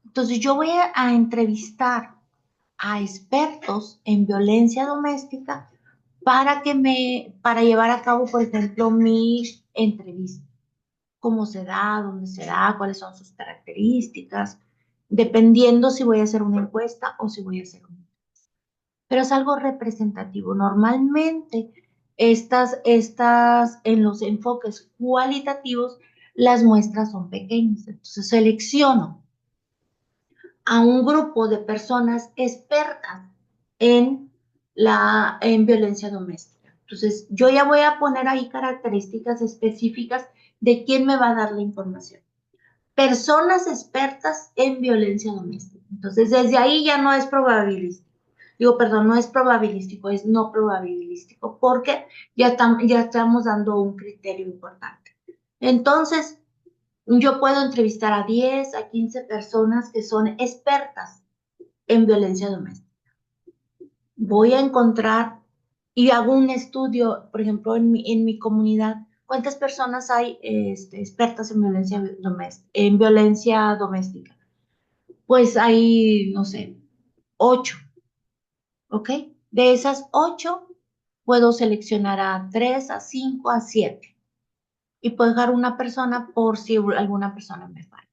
Entonces, yo voy a entrevistar a expertos en violencia doméstica para llevar a cabo, por ejemplo, mi entrevista. Cómo se da, dónde se da, cuáles son sus características, dependiendo si voy a hacer una encuesta o si voy a hacer una. Pero es algo representativo. Normalmente, en los enfoques cualitativos, las muestras son pequeñas. Entonces, selecciono a un grupo de personas expertas en violencia doméstica. Entonces, yo ya voy a poner ahí características específicas de quién me va a dar la información. Personas expertas en violencia doméstica. Entonces, desde ahí ya no es probabilístico. Digo, perdón, no es probabilístico, es no probabilístico, porque ya estamos dando un criterio importante. Entonces, yo puedo entrevistar a 10, a 15 personas que son expertas en violencia doméstica. Voy a encontrar y hago un estudio, por ejemplo, en mi comunidad, ¿cuántas personas hay expertas en violencia doméstica? Pues hay, no sé, 8, ¿ok? De esas 8, puedo seleccionar a 3, a 5, a 7 y puedo dejar una persona por si alguna persona me falla.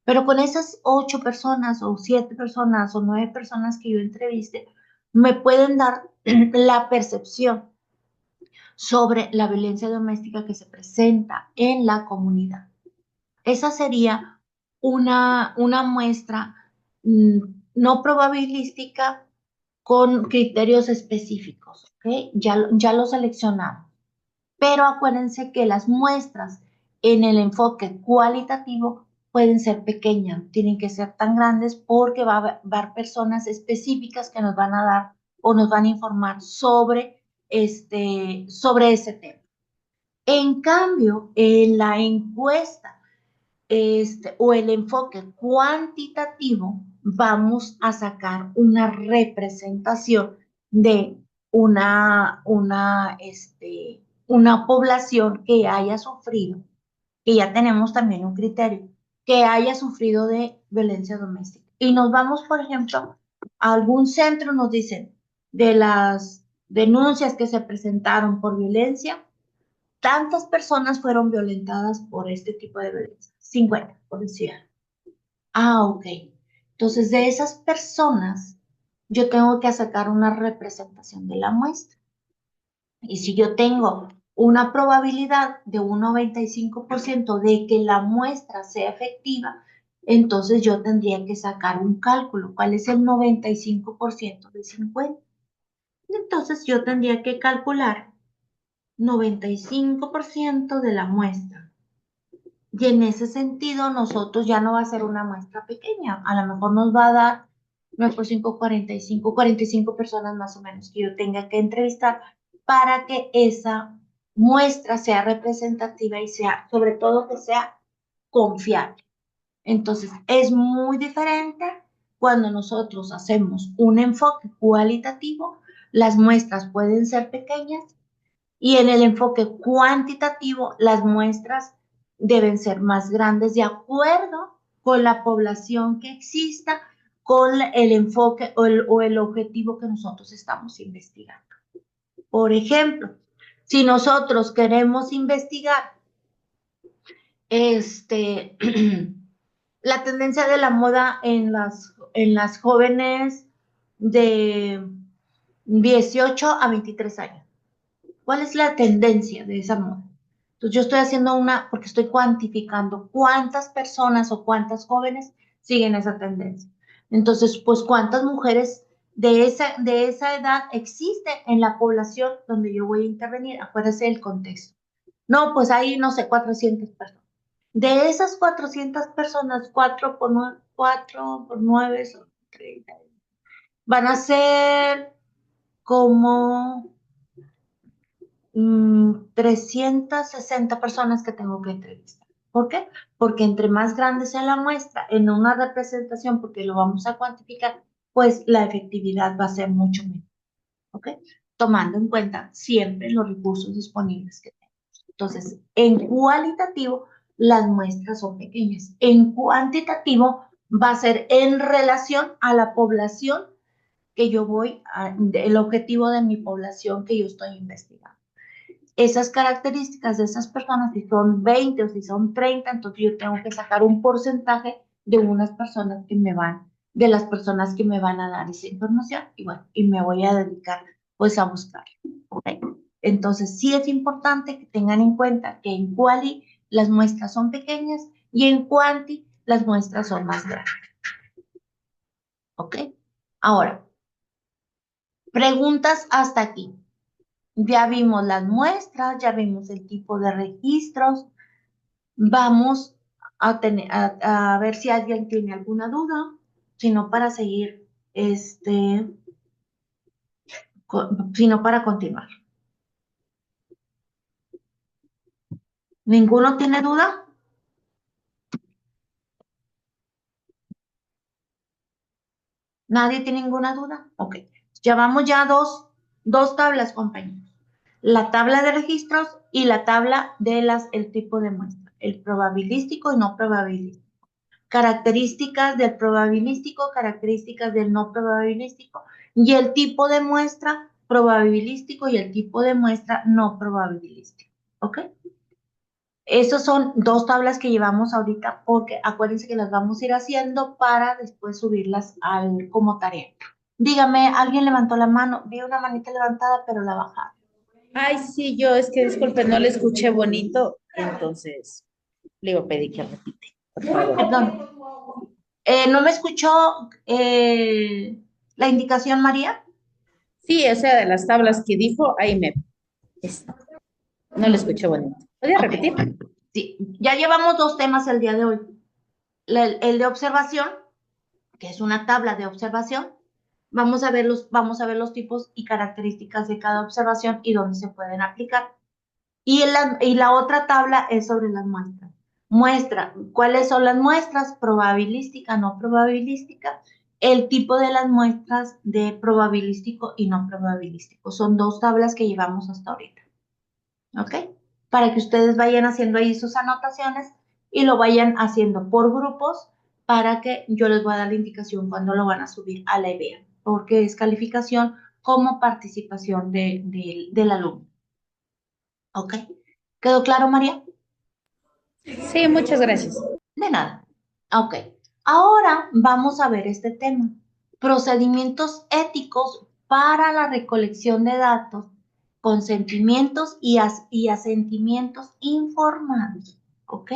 Pero con esas 8 personas o 7 personas o 9 personas que yo entreviste, me pueden dar la percepción sobre la violencia doméstica que se presenta en la comunidad. Esa sería una muestra mm, no probabilística con criterios específicos, ¿ok? Ya lo seleccionamos. Pero acuérdense que las muestras en el enfoque cualitativo pueden ser pequeñas, tienen que ser tan grandes porque va a haber personas específicas que nos van a dar o nos van a informar sobre ese tema. En cambio, en la encuesta o el enfoque cuantitativo, vamos a sacar una representación de una población que haya sufrido, que ya tenemos también un criterio, que haya sufrido de violencia doméstica. Y nos vamos, por ejemplo, a algún centro, nos dicen, de las denuncias que se presentaron por violencia, tantas personas fueron violentadas por este tipo de violencia. 50, por decir. Ah, ok. Entonces, de esas personas, yo tengo que sacar una representación de la muestra. Y si yo tengo una probabilidad de un 95% de que la muestra sea efectiva, entonces yo tendría que sacar un cálculo. ¿Cuál es el 95% de 50? Entonces yo tendría que calcular 95% de la muestra. Y en ese sentido, nosotros ya no va a ser una muestra pequeña. A lo mejor nos va a dar 9 por 5, 45 personas más o menos que yo tenga que entrevistar para que esa muestra sea representativa y sea, sobre todo, que sea confiable. Entonces, es muy diferente cuando nosotros hacemos un enfoque cualitativo. Las muestras pueden ser pequeñas y en el enfoque cuantitativo, las muestras deben ser más grandes de acuerdo con la población que exista, con el enfoque o el objetivo que nosotros estamos investigando. Por ejemplo, si nosotros queremos investigar este, la tendencia de la moda en las jóvenes de 18 a 23 años, ¿cuál es la tendencia de esa moda? Entonces yo estoy haciendo porque estoy cuantificando cuántas personas o cuántas jóvenes siguen esa tendencia. Entonces, pues cuántas mujeres de esa edad existe en la población donde yo voy a intervenir. Acuérdese del contexto. No, pues hay, no sé, 400 personas. De esas 400 personas, 4 por 9 son 30. Van a ser como 360 personas que tengo que entrevistar. ¿Por qué? Porque entre más grande sea la muestra en una representación, porque lo vamos a cuantificar, pues la efectividad va a ser mucho menor. ¿Ok? Tomando en cuenta siempre los recursos disponibles que tenemos. Entonces, en cualitativo, las muestras son pequeñas. En cuantitativo, va a ser en relación a la población que yo el objetivo de mi población que yo estoy investigando. Esas características de esas personas, si son 20 o si son 30, entonces yo tengo que sacar un porcentaje de unas personas de las personas que me van a dar esa información, y bueno, y me voy a dedicar pues a buscar. ¿Okay? Entonces sí es importante que tengan en cuenta que en quali las muestras son pequeñas y en quanti las muestras son más grandes. ¿Ok? Ahora, preguntas hasta aquí. Ya vimos las muestras, ya vimos el tipo de registros. Vamos a ver si alguien tiene alguna duda, sino para seguir, sino para continuar. ¿Ninguno tiene duda? ¿Nadie tiene ninguna duda? Ok. Llevamos ya dos tablas, compañeros. La tabla de registros y la tabla de el tipo de muestra, el probabilístico y no probabilístico. Características del probabilístico, características del no probabilístico y el tipo de muestra probabilístico y el tipo de muestra no probabilístico. ¿Ok? Esas son dos tablas que llevamos ahorita porque acuérdense que las vamos a ir haciendo para después subirlas como tarea. Dígame, alguien levantó la mano, vi una manita levantada pero la bajaron. Ay, sí, yo es que disculpe, no le escuché bonito, entonces le iba a pedir que repite, por favor. Perdón, ¿no me escuchó la indicación, María? Sí, o sea, de las tablas que dijo, es- no le escuché bonito. ¿Podría Ok, repetir? sí, ya llevamos dos temas el día de hoy. El de observación, que es una tabla de observación. Vamos a ver los tipos y características de cada observación y dónde se pueden aplicar. Y la otra tabla es sobre las muestras. Muestra, ¿cuáles son las muestras? Probabilística, no probabilística. El tipo de las muestras de probabilístico y no probabilístico. Son dos tablas que llevamos hasta ahorita. ¿Ok? Para que ustedes vayan haciendo ahí sus anotaciones y lo vayan haciendo por grupos para que yo les voy a dar la indicación cuando lo van a subir a la EBEA, porque es calificación como participación del alumno. ¿Ok? ¿Quedó claro, María? Sí, muchas gracias. De nada. Ok. Ahora vamos a ver este tema. Procedimientos éticos para la recolección de datos, consentimientos y asentimientos informados. ¿Ok?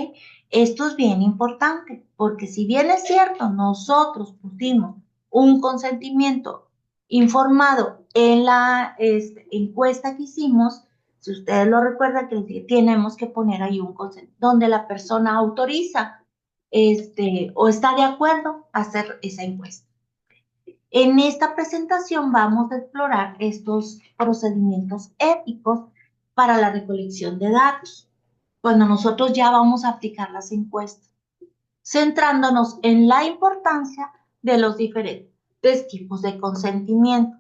Esto es bien importante porque si bien es cierto, nosotros pusimos un consentimiento informado en la encuesta que hicimos, si ustedes lo recuerdan, que tenemos que poner ahí un consentimiento donde la persona autoriza o está de acuerdo a hacer esa encuesta. En esta presentación vamos a explorar estos procedimientos éticos para la recolección de datos, cuando nosotros ya vamos a aplicar las encuestas, centrándonos en la importancia de los diferentes tipos de consentimiento.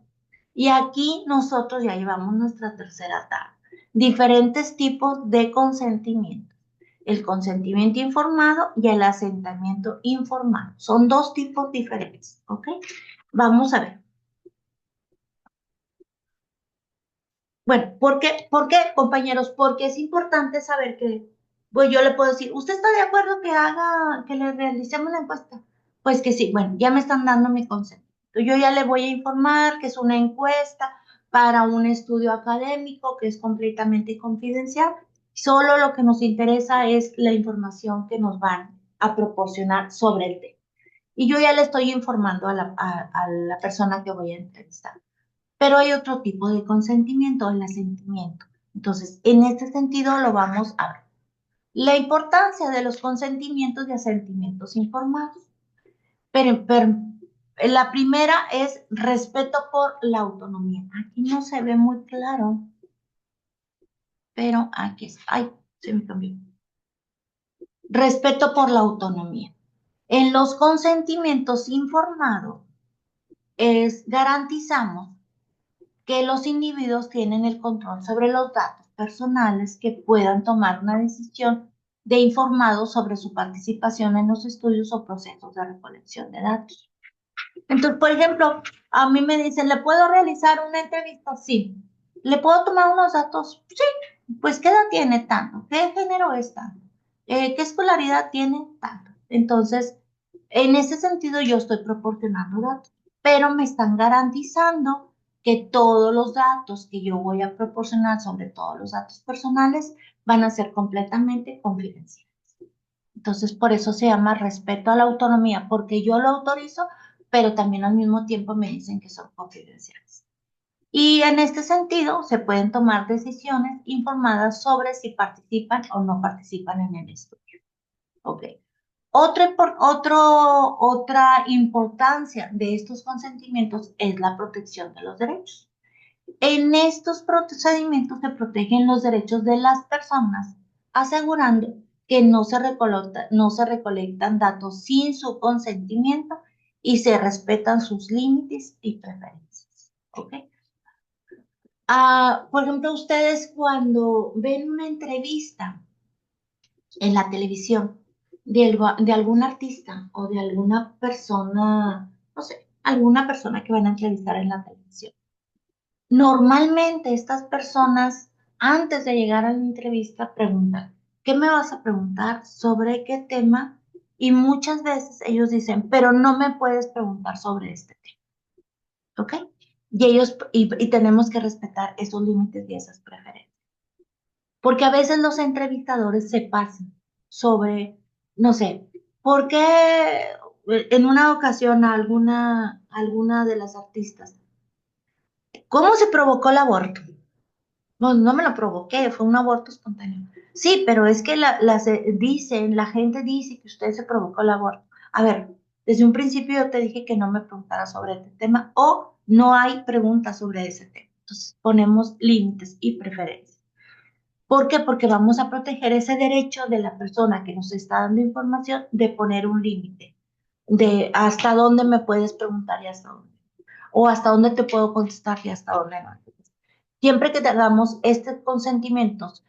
Y aquí nosotros ya llevamos nuestra tercera tabla, diferentes tipos de consentimiento. El consentimiento informado y el asentimiento informado. Son dos tipos diferentes, ¿ok? Vamos a ver. Bueno, ¿por qué, compañeros? Porque es importante saber que, pues yo le puedo decir, ¿usted está de acuerdo que le realicemos la encuesta? Pues que sí, bueno, ya me están dando mi consentimiento. Yo ya le voy a informar que es una encuesta para un estudio académico que es completamente confidencial. Solo lo que nos interesa es la información que nos van a proporcionar sobre el tema. y yo ya le estoy informando a la persona que voy a entrevistar. Pero hay otro tipo de consentimiento, el asentimiento. Entonces, en este sentido lo vamos a ver. La importancia de los consentimientos y asentimientos informados. Pero la primera es respeto por la autonomía. Aquí no se ve muy claro, pero aquí está. Ay, se me cambió. Respeto por la autonomía. En los consentimientos informados garantizamos que los individuos tienen el control sobre los datos personales que puedan tomar una decisión de informados sobre su participación en los estudios o procesos de recolección de datos. Entonces, por ejemplo, a mí me dicen, ¿le puedo realizar una entrevista? Sí. ¿Le puedo tomar unos datos? Sí. Pues, ¿qué edad tiene? Tanto. ¿Qué género es? Tanto. ¿Qué escolaridad tiene? Tanto. Entonces, en ese sentido, yo estoy proporcionando datos, pero me están garantizando que todos los datos que yo voy a proporcionar, sobre todos los datos personales, van a ser completamente confidenciales. Entonces, por eso se llama respeto a la autonomía, porque yo lo autorizo, pero también al mismo tiempo me dicen que son confidenciales. Y en este sentido, se pueden tomar decisiones informadas sobre si participan o no participan en el estudio. Ok. Otra importancia de estos consentimientos es la protección de los derechos. En estos procedimientos se protegen los derechos de las personas, asegurando que no se recolectan datos sin su consentimiento y se respetan sus límites y preferencias. ¿Ok? Por ejemplo, ustedes cuando ven una entrevista en la televisión de algún artista o de alguna persona, no sé, alguna persona que van a entrevistar en la televisión. Normalmente estas personas, antes de llegar a la entrevista, preguntan, ¿qué me vas a preguntar? ¿Sobre qué tema? Y muchas veces ellos dicen, pero no me puedes preguntar sobre este tema. ¿Ok? Y tenemos que respetar esos límites y esas preferencias. Porque a veces los entrevistadores se pasan sobre, no sé, ¿por qué en una ocasión a alguna de las artistas, ¿cómo se provocó el aborto? No, no me lo provoqué, fue un aborto espontáneo. Sí, pero es que la gente dice que usted se provocó el aborto. A ver, desde un principio yo te dije que no me preguntara sobre este tema o no hay preguntas sobre ese tema. Entonces ponemos límites y preferencias. ¿Por qué? Porque vamos a proteger ese derecho de la persona que nos está dando información de poner un límite, de hasta dónde me puedes preguntar y hasta dónde. O hasta dónde te puedo contestar y hasta dónde no. Siempre que tengamos estos consentimientos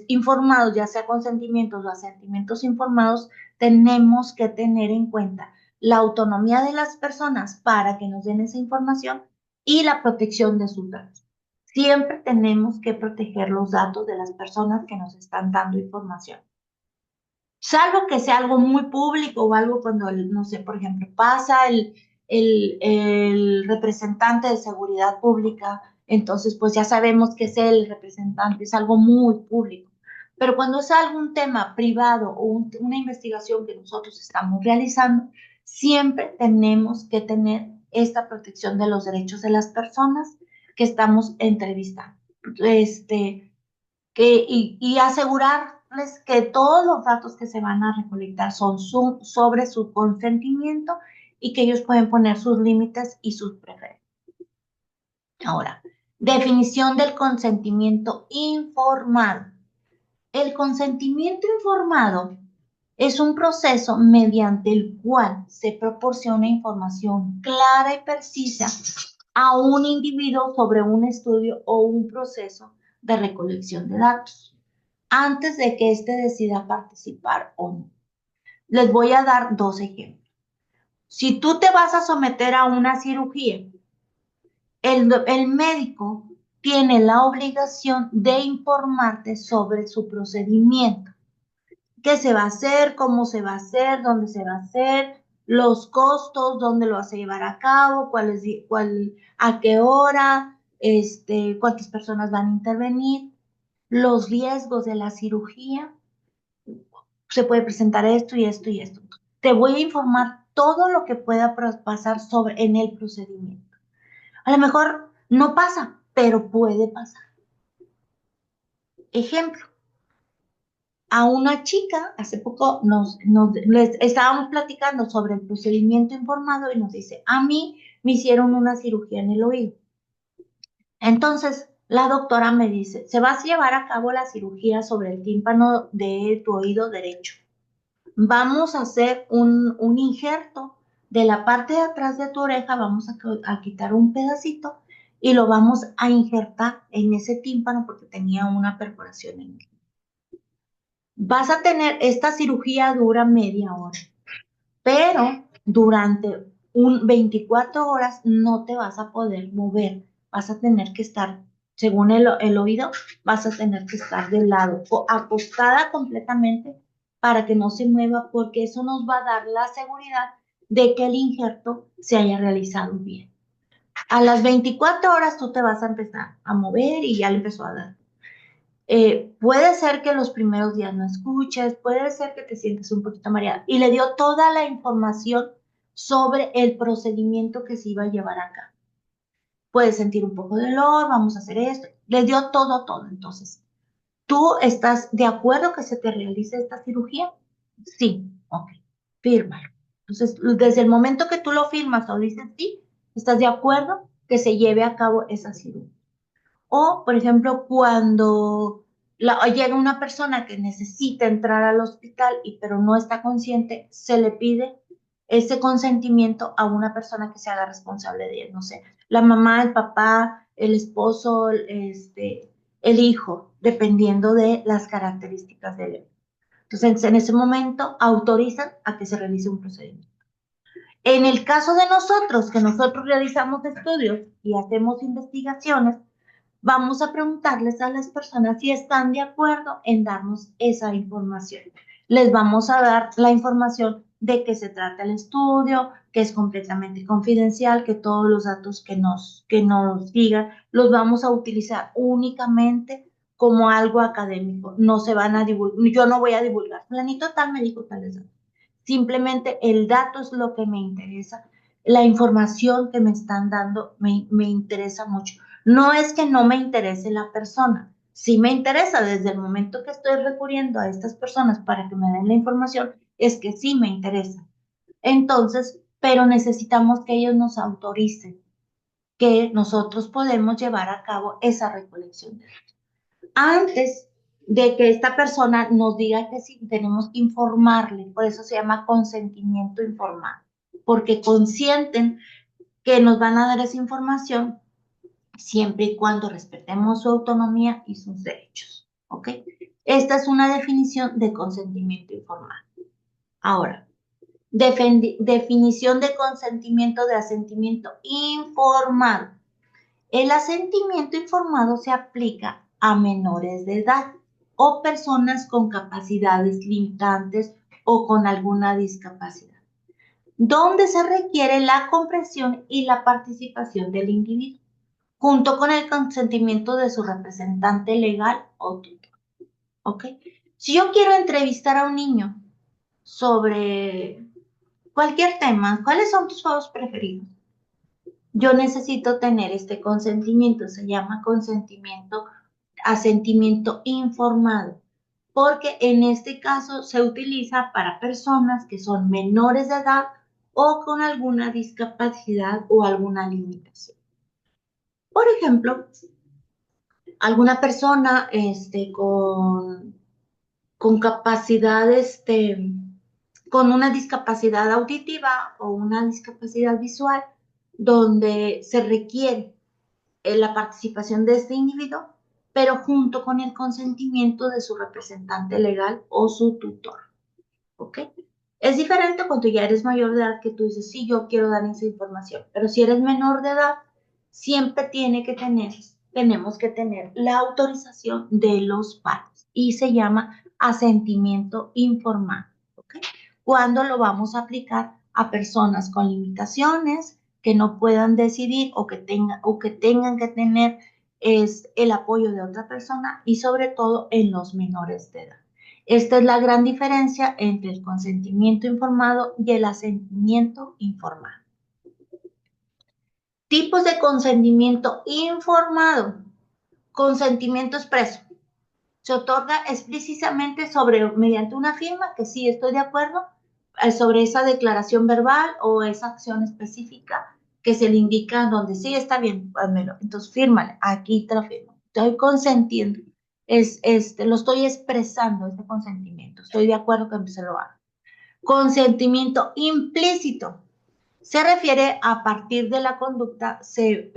informados, ya sea consentimientos o asentimientos informados, tenemos que tener en cuenta la autonomía de las personas para que nos den esa información y la protección de sus datos. Siempre tenemos que proteger los datos de las personas que nos están dando información. Salvo que sea algo muy público o algo cuando, no sé, por ejemplo, pasa el representante de seguridad pública, entonces pues ya sabemos que es el representante, es algo muy público. Pero cuando es algún tema privado o una investigación que nosotros estamos realizando, siempre tenemos que tener esta protección de los derechos de las personas que estamos entrevistando. Y asegurarles que todos los datos que se van a recolectar son sobre su consentimiento y que ellos pueden poner sus límites y sus preferencias. Ahora, definición del consentimiento informado. El consentimiento informado es un proceso mediante el cual se proporciona información clara y precisa a un individuo sobre un estudio o un proceso de recolección de datos antes de que éste decida participar o no. Les voy a dar dos ejemplos. Si tú te vas a someter a una cirugía, el médico tiene la obligación de informarte sobre su procedimiento. ¿Qué se va a hacer? ¿Cómo se va a hacer? ¿Dónde se va a hacer? Los costos, dónde lo vas a llevar a cabo, a qué hora, cuántas personas van a intervenir, los riesgos de la cirugía, se puede presentar esto y esto y esto. te voy a informar todo lo que pueda pasar en el procedimiento. A lo mejor no pasa, pero puede pasar. Ejemplo, a una chica, hace poco les estábamos platicando sobre el procedimiento informado y nos dice, a mí me hicieron una cirugía en el oído. Entonces, la doctora me dice, se va a llevar a cabo la cirugía sobre el tímpano de tu oído derecho. Vamos a hacer un injerto de la parte de atrás de tu oreja, vamos a quitar un pedacito y lo vamos a injertar en ese tímpano porque tenía una perforación en él. Vas a tener, esta cirugía dura media hora, pero durante 24 horas no te vas a poder mover, vas a tener que estar, según el oído, vas a tener que estar de lado, acostada completamente para que no se mueva, porque eso nos va a dar la seguridad de que el injerto se haya realizado bien. A las 24 horas tú te vas a empezar a mover y ya le empezó a dar. Puede ser que los primeros días no escuches, puede ser que te sientes un poquito mareada. Y le dio toda la información sobre el procedimiento que se iba a llevar acá. Puedes sentir un poco de dolor, vamos a hacer esto. Le dio todo. Entonces, ¿tú estás de acuerdo que se te realice esta cirugía? Sí, ok, fírmalo. Entonces, desde el momento que tú lo firmas o dices sí, estás de acuerdo que se lleve a cabo esa cirugía. O, por ejemplo, cuando llega una persona que necesita entrar al hospital pero no está consciente, se le pide ese consentimiento a una persona que se haga responsable de él. No sé, la mamá, el papá, el esposo, el hijo, dependiendo de las características del él. Entonces, en ese momento autorizan a que se realice un procedimiento. En el caso de nosotros, que nosotros realizamos estudios y hacemos investigaciones, vamos a preguntarles a las personas si están de acuerdo en darnos esa información. Les vamos a dar la información de qué se trata el estudio, que es completamente confidencial, que todos los datos que nos digan los vamos a utilizar únicamente como algo académico. No se van a divulgar, yo no voy a divulgar. Planito tal me dijo tales datos. Simplemente el dato es lo que me interesa. La información que me están dando me interesa mucho. No es que no me interese la persona, sí me interesa desde el momento que estoy recurriendo a estas personas para que me den la información, es que sí me interesa. Entonces, pero necesitamos que ellos nos autoricen que nosotros podemos llevar a cabo esa recolección de datos. Antes de que esta persona nos diga que sí, tenemos que informarle, por eso se llama consentimiento informado, porque consienten que nos van a dar esa información siempre y cuando respetemos su autonomía y sus derechos. ¿Ok? Esta es una definición de consentimiento informado. Ahora, definición de consentimiento de asentimiento informado. El asentimiento informado se aplica a menores de edad o personas con capacidades limitantes o con alguna discapacidad, donde se requiere la comprensión y la participación del individuo, junto con el consentimiento de su representante legal o tutor. ¿Ok? Si yo quiero entrevistar a un niño sobre cualquier tema, ¿cuáles son tus juegos preferidos? Yo necesito tener este consentimiento, se llama asentimiento informado, porque en este caso se utiliza para personas que son menores de edad o con alguna discapacidad o alguna limitación. Por ejemplo, alguna persona con capacidad, con una discapacidad auditiva o una discapacidad visual, donde se requiere la participación de este individuo, pero junto con el consentimiento de su representante legal o su tutor. ¿Ok? Es diferente cuando ya eres mayor de edad que tú dices, sí, yo quiero dar esa información, pero si eres menor de edad, siempre tenemos que tener la autorización de los padres y se llama asentimiento informado. ¿Ok? ¿Cuándo lo vamos a aplicar a personas con limitaciones que no puedan decidir o que tengan que tener el apoyo de otra persona y sobre todo en los menores de edad? Esta es la gran diferencia entre el consentimiento informado y el asentimiento informado. Tipos de consentimiento informado. Consentimiento expreso. Se otorga explícitamente mediante una firma que sí estoy de acuerdo sobre esa declaración verbal o esa acción específica que se le indica donde sí está bien, házmelo. Entonces fírmale, aquí te lo firmo. Estoy consentiendo, lo estoy expresando, este consentimiento. Estoy de acuerdo que se lo haga. Consentimiento implícito. Se refiere a partir de la conducta, se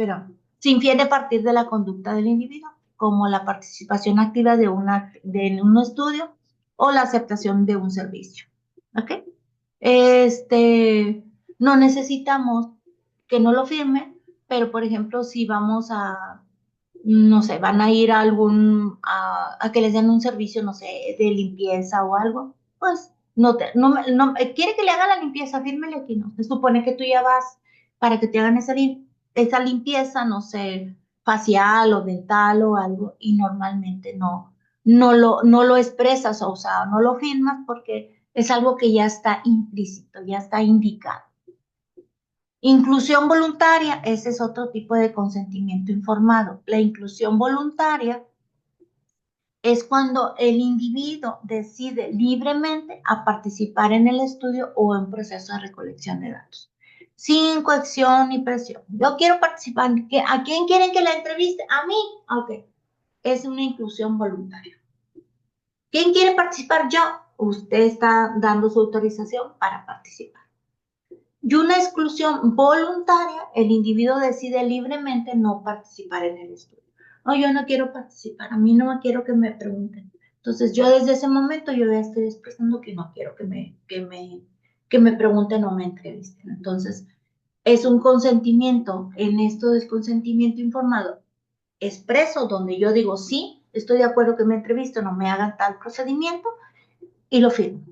infiere a partir de la conducta del individuo, como la participación activa de un estudio o la aceptación de un servicio. ¿Ok? No necesitamos que no lo firme, pero por ejemplo, si vamos a, no sé, van a ir a a que les den un servicio, no sé, de limpieza o algo, pues quiere que le haga la limpieza, fírmele aquí, no. Se supone que tú ya vas para que te hagan esa limpieza, no sé, facial o dental o algo, y normalmente no lo expresas, o sea, no lo firmas porque es algo que ya está implícito, ya está indicado. Inclusión voluntaria, ese es otro tipo de consentimiento informado. La inclusión voluntaria es cuando el individuo decide libremente a participar en el estudio o en proceso de recolección de datos, sin coacción ni presión. Yo quiero participar. ¿A quién quieren que la entreviste? ¿A mí? Ok. Es una inclusión voluntaria. ¿Quién quiere participar? Yo. Usted está dando su autorización para participar. Y una exclusión voluntaria, el individuo decide libremente no participar en el estudio. No, yo no quiero participar, a mí no quiero que me pregunten. Entonces yo desde ese momento yo ya estoy expresando que no quiero que me pregunten o me entrevisten. Entonces es un consentimiento, en esto es consentimiento informado, expreso, donde yo digo sí, estoy de acuerdo que me entrevisten o me hagan tal procedimiento y lo firmo.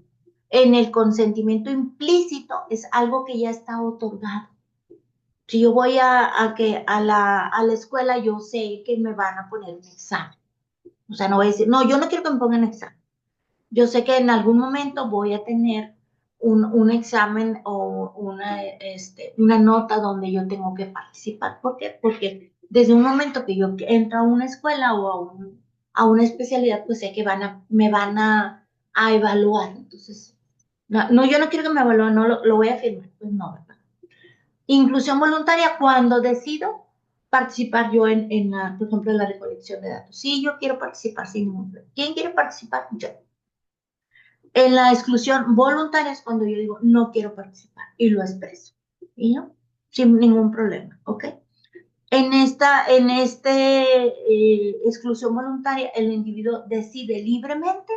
En el consentimiento implícito es algo que ya está otorgado. Si yo voy a la escuela, yo sé que me van a poner un examen. O sea, no voy a decir, no, yo no quiero que me pongan examen. Yo sé que en algún momento voy a tener un examen o una nota donde yo tengo que participar. ¿Por qué? Porque desde un momento que yo entro a una escuela o a una especialidad, pues sé que me van a evaluar. Entonces, no, yo no quiero que me evalúen, no lo voy a firmar. Pues no, ¿verdad? Inclusión voluntaria cuando decido participar yo por ejemplo, en la recolección de datos. Sí, yo quiero participar sin ningún problema. ¿Quién quiere participar? Yo. En la exclusión voluntaria es cuando yo digo no quiero participar y lo expreso. ¿Y no? Sin ningún problema, ¿ok? En exclusión voluntaria, el individuo decide libremente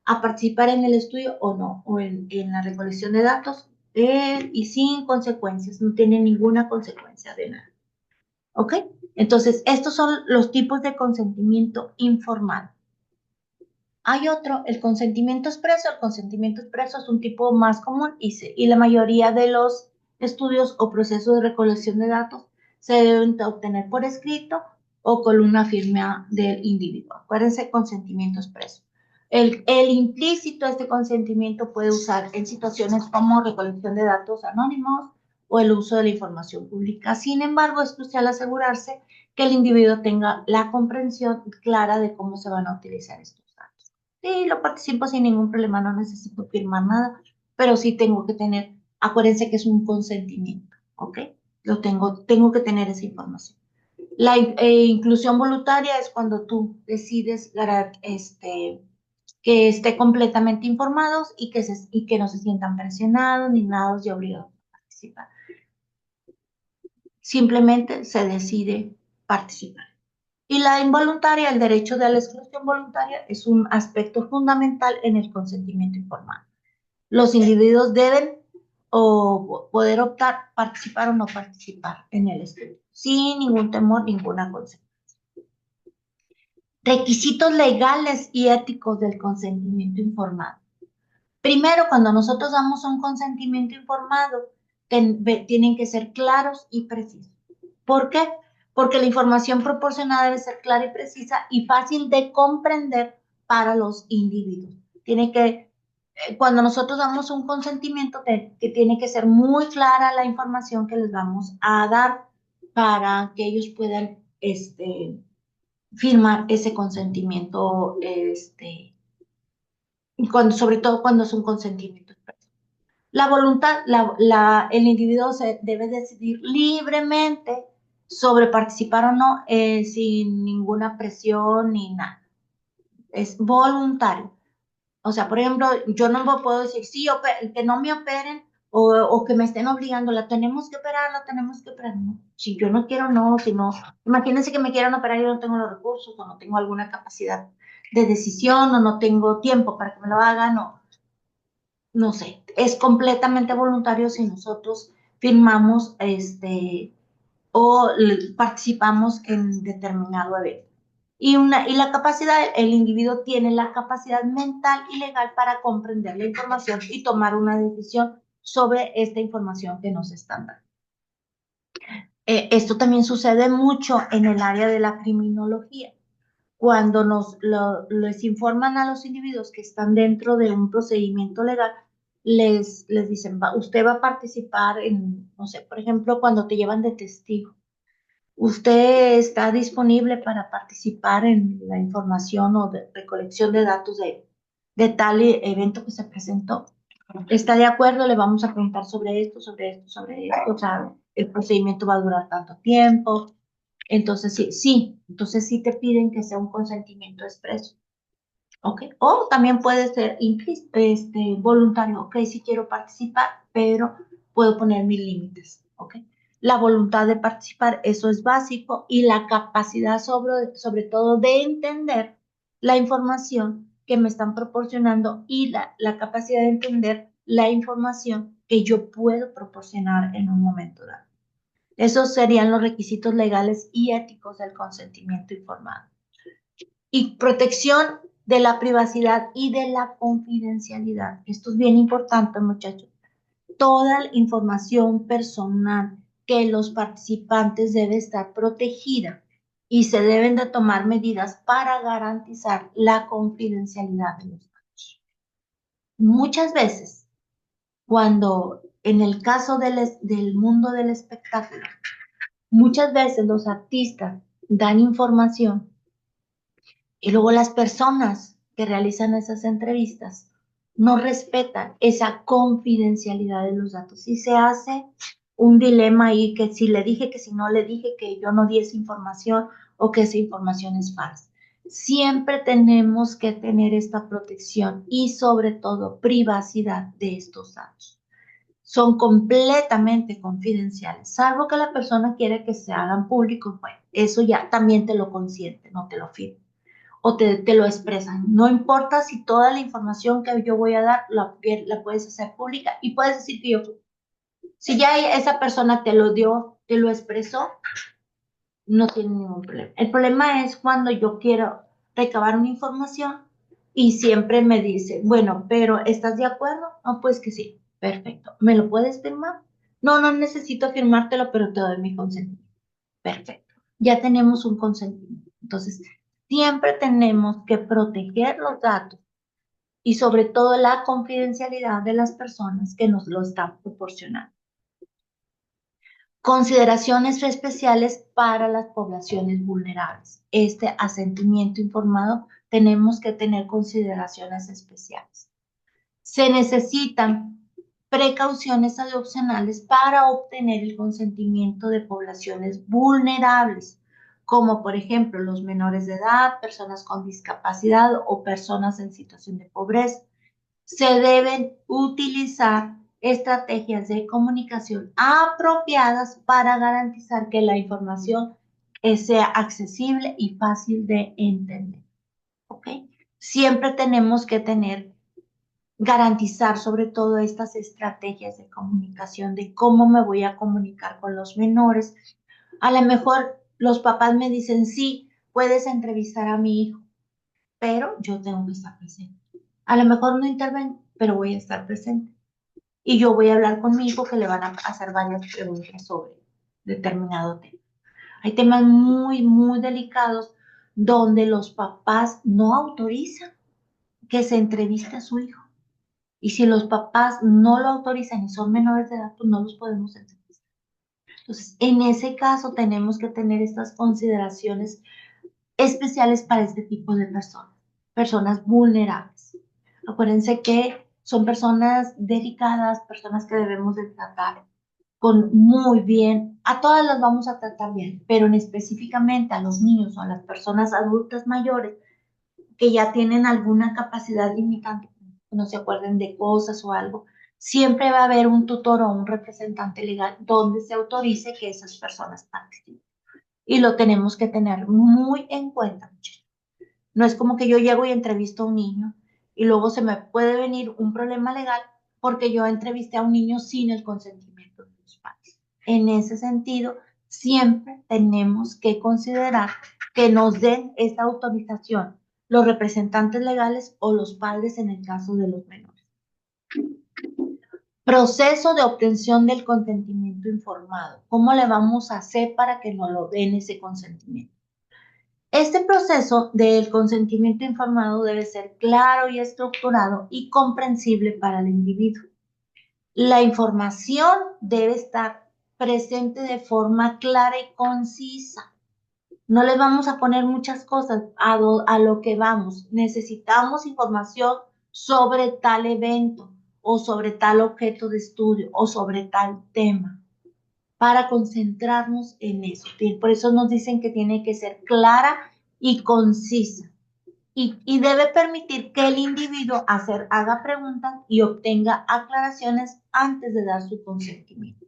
a participar en el estudio o no, o en la recolección de datos, y sin consecuencias, no tiene ninguna consecuencia de nada. ¿Ok? Entonces, estos son los tipos de consentimiento informado. Hay otro, el consentimiento expreso. El consentimiento expreso es un tipo más común y la mayoría de los estudios o procesos de recolección de datos se deben obtener por escrito o con una firma del individuo. Acuérdense, consentimiento expreso. El implícito, este consentimiento puede usar en situaciones como recolección de datos anónimos o el uso de la información pública. Sin embargo, es crucial asegurarse que el individuo tenga la comprensión clara de cómo se van a utilizar estos datos. Sí, lo participo sin ningún problema, no necesito firmar nada, pero sí tengo que tener, acuérdense que es un consentimiento, ¿ok? Tengo que tener esa información. La inclusión voluntaria es cuando tú decides que esté completamente informados y que no se sientan presionados ni nada y obligados a participar. Simplemente se decide participar. Y la involuntaria, el derecho de la exclusión voluntaria, es un aspecto fundamental en el consentimiento informado. Los individuos deben poder optar participar o no participar en el estudio, sin ningún temor, ninguna consecuencia. Requisitos legales y éticos del consentimiento informado. Primero, cuando nosotros damos un consentimiento informado, tienen que ser claros y precisos. ¿Por qué? Porque la información proporcionada debe ser clara y precisa y fácil de comprender para los individuos. Tiene que, cuando nosotros damos un consentimiento, que tiene que ser muy clara la información que les vamos a dar para que ellos puedan, firmar ese consentimiento, sobre todo cuando es un consentimiento expreso. La voluntad, el individuo se debe decidir libremente sobre participar o no, sin ninguna presión ni nada. Es voluntario. O sea, por ejemplo, yo no me puedo decir, sí, que no me operen o que me estén obligando, la tenemos que operar, la tenemos que operar. No. Si yo no quiero, no, si no, imagínense que me quieran operar y yo no tengo los recursos o no tengo alguna capacidad de decisión o no tengo tiempo para que me lo hagan o no sé, es completamente voluntario si nosotros firmamos o participamos en determinado evento. Y la capacidad, el individuo tiene la capacidad mental y legal para comprender la información y tomar una decisión sobre esta información que nos están dando. Esto también sucede mucho en el área de la criminología. Cuando les informan a los individuos que están dentro de un procedimiento legal, les dicen, usted va a participar en, no sé, por ejemplo, cuando te llevan de testigo. ¿Usted está disponible para participar en la información o de recolección de datos de tal evento que se presentó? ¿Está de acuerdo? Le vamos a preguntar sobre esto, sobre esto, sobre esto. O sea, el procedimiento va a durar tanto tiempo. Entonces, entonces sí te piden que sea un consentimiento expreso. ¿Ok? O también puede ser voluntario. Ok, sí quiero participar, pero puedo poner mis límites. ¿Ok? La voluntad de participar, eso es básico, y la capacidad sobre todo de entender la información que me están proporcionando y la capacidad de entender la información que yo puedo proporcionar en un momento dado. Esos serían los requisitos legales y éticos del consentimiento informado. Y protección de la privacidad y de la confidencialidad. Esto es bien importante, muchachos. Toda la información personal que los participantes debe estar protegida y se deben de tomar medidas para garantizar la confidencialidad de los datos. Muchas veces, cuando en el caso del mundo del espectáculo, muchas veces los artistas dan información y luego las personas que realizan esas entrevistas no respetan esa confidencialidad de los datos y se hace un dilema ahí que si le dije, que si no le dije, que yo no di esa información o que esa información es falsa. Siempre tenemos que tener esta protección y sobre todo privacidad de estos datos. Son completamente confidenciales, salvo que la persona quiere que se hagan públicos. Bueno, eso ya también te lo consiente, no te lo firma o te lo expresan. No importa si toda la información que yo voy a dar la puedes hacer pública y puedes decir que si ya esa persona te lo dio, te lo expresó, no tiene ningún problema. El problema es cuando yo quiero recabar una información y siempre me dice, bueno, pero ¿estás de acuerdo? No, pues que sí, perfecto. ¿Me lo puedes firmar? No, no necesito firmártelo, pero te doy mi consentimiento. Perfecto. Ya tenemos un consentimiento. Entonces, siempre tenemos que proteger los datos y sobre todo la confidencialidad de las personas que nos lo están proporcionando. Consideraciones especiales para las poblaciones vulnerables. Este asentimiento informado tenemos que tener consideraciones especiales. Se necesitan precauciones adicionales para obtener el consentimiento de poblaciones vulnerables, como por ejemplo los menores de edad, personas con discapacidad o personas en situación de pobreza. Se deben utilizar estrategias de comunicación apropiadas para garantizar que la información sea accesible y fácil de entender. ¿Ok? Siempre tenemos que garantizar sobre todo estas estrategias de comunicación, de cómo me voy a comunicar con los menores. A lo mejor los papás me dicen, sí, puedes entrevistar a mi hijo, pero yo tengo que estar presente. A lo mejor no intervengo, pero voy a estar presente. Y yo voy a hablar con mi hijo que le van a hacer varias preguntas sobre determinado tema. Hay temas muy, muy delicados donde los papás no autorizan. que se entreviste a su hijo. Y si los papás no lo autorizan y son menores de edad, pues no los podemos entrevistar. Entonces, en ese caso tenemos que tener estas consideraciones especiales para este tipo de personas, personas vulnerables. Acuérdense que son personas delicadas, personas que debemos de tratar con muy bien. A todas las vamos a tratar bien, pero en específicamente a los niños o a las personas adultas mayores que ya tienen alguna capacidad limitante, que no se acuerden de cosas o algo, siempre va a haber un tutor o un representante legal donde se autorice que esas personas participen. Y lo tenemos que tener muy en cuenta, muchachos. No es como que yo llego y entrevisto a un niño y luego se me puede venir un problema legal porque yo entrevisté a un niño sin el consentimiento de los padres. En ese sentido, siempre tenemos que considerar que nos den esta autorización los representantes legales o los padres en el caso de los menores. Proceso de obtención del consentimiento informado. ¿Cómo le vamos a hacer para que nos lo den ese consentimiento? Este proceso del consentimiento informado debe ser claro y estructurado y comprensible para el individuo. La información debe estar presente de forma clara y concisa. No les vamos a poner muchas cosas a lo que vamos. Necesitamos información sobre tal evento o sobre tal objeto de estudio o sobre tal tema para concentrarnos en eso. Por eso nos dicen que tiene que ser clara y concisa. Y debe permitir que el individuo haga preguntas y obtenga aclaraciones antes de dar su consentimiento.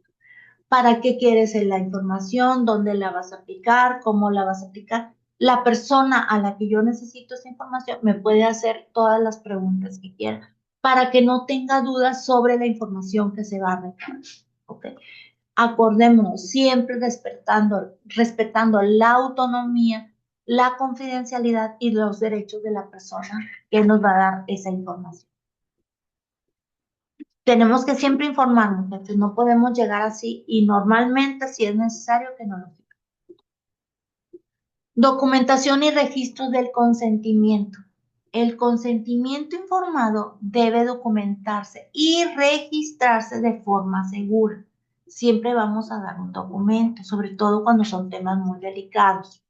¿Para qué quieres la información? ¿Dónde la vas a aplicar? ¿Cómo la vas a aplicar? La persona a la que yo necesito esa información me puede hacer todas las preguntas que quiera para que no tenga dudas sobre la información que se va a recabar. ¿Okay? Acordémonos, siempre respetando la autonomía, la confidencialidad y los derechos de la persona que nos va a dar esa información. Tenemos que siempre informarnos, entonces no podemos llegar así y normalmente si es necesario que no lo diga. Documentación y registro del consentimiento. El consentimiento informado debe documentarse y registrarse de forma segura. Siempre vamos a dar un documento, sobre todo cuando son temas muy delicados.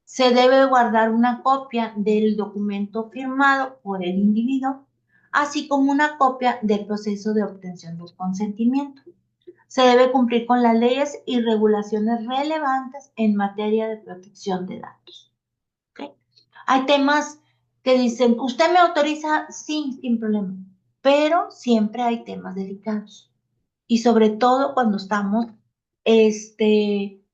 Se debe guardar una copia del documento firmado por el individuo, así como una copia del proceso de obtención del consentimiento. Se debe cumplir con las leyes y regulaciones relevantes en materia de protección de datos. ¿Okay? Hay temas que dicen, ¿usted me autoriza? Sí, sin problema, pero siempre hay temas delicados. Y sobre todo cuando estamos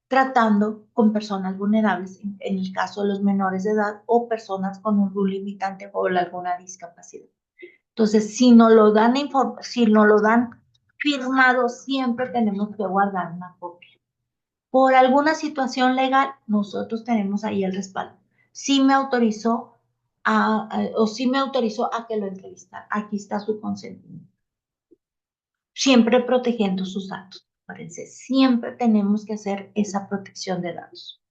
tratando con personas vulnerables, en el caso de los menores de edad o personas con un rol limitante o alguna discapacidad. Entonces, si no lo dan firmado, siempre tenemos que guardar una copia. Por alguna situación legal, nosotros tenemos ahí el respaldo. Sí me autorizó o sí me autorizó a que lo entrevistara. Aquí está su consentimiento. Siempre protegiendo sus datos. Acuérdense, siempre tenemos que hacer esa protección de datos.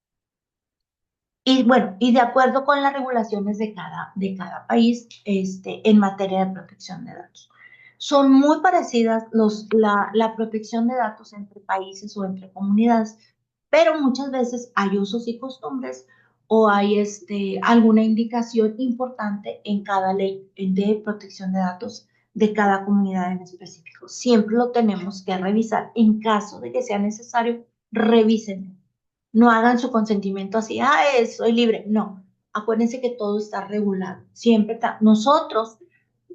Y bueno, y de acuerdo con las regulaciones de cada país en materia de protección de datos. Son muy parecidas la protección de datos entre países o entre comunidades, pero muchas veces hay usos y costumbres o hay alguna indicación importante en cada ley de protección de datos de cada comunidad en específico. Siempre lo tenemos que revisar. En caso de que sea necesario, revisen. No hagan su consentimiento así, soy libre. No, acuérdense que todo está regulado. Siempre nosotros,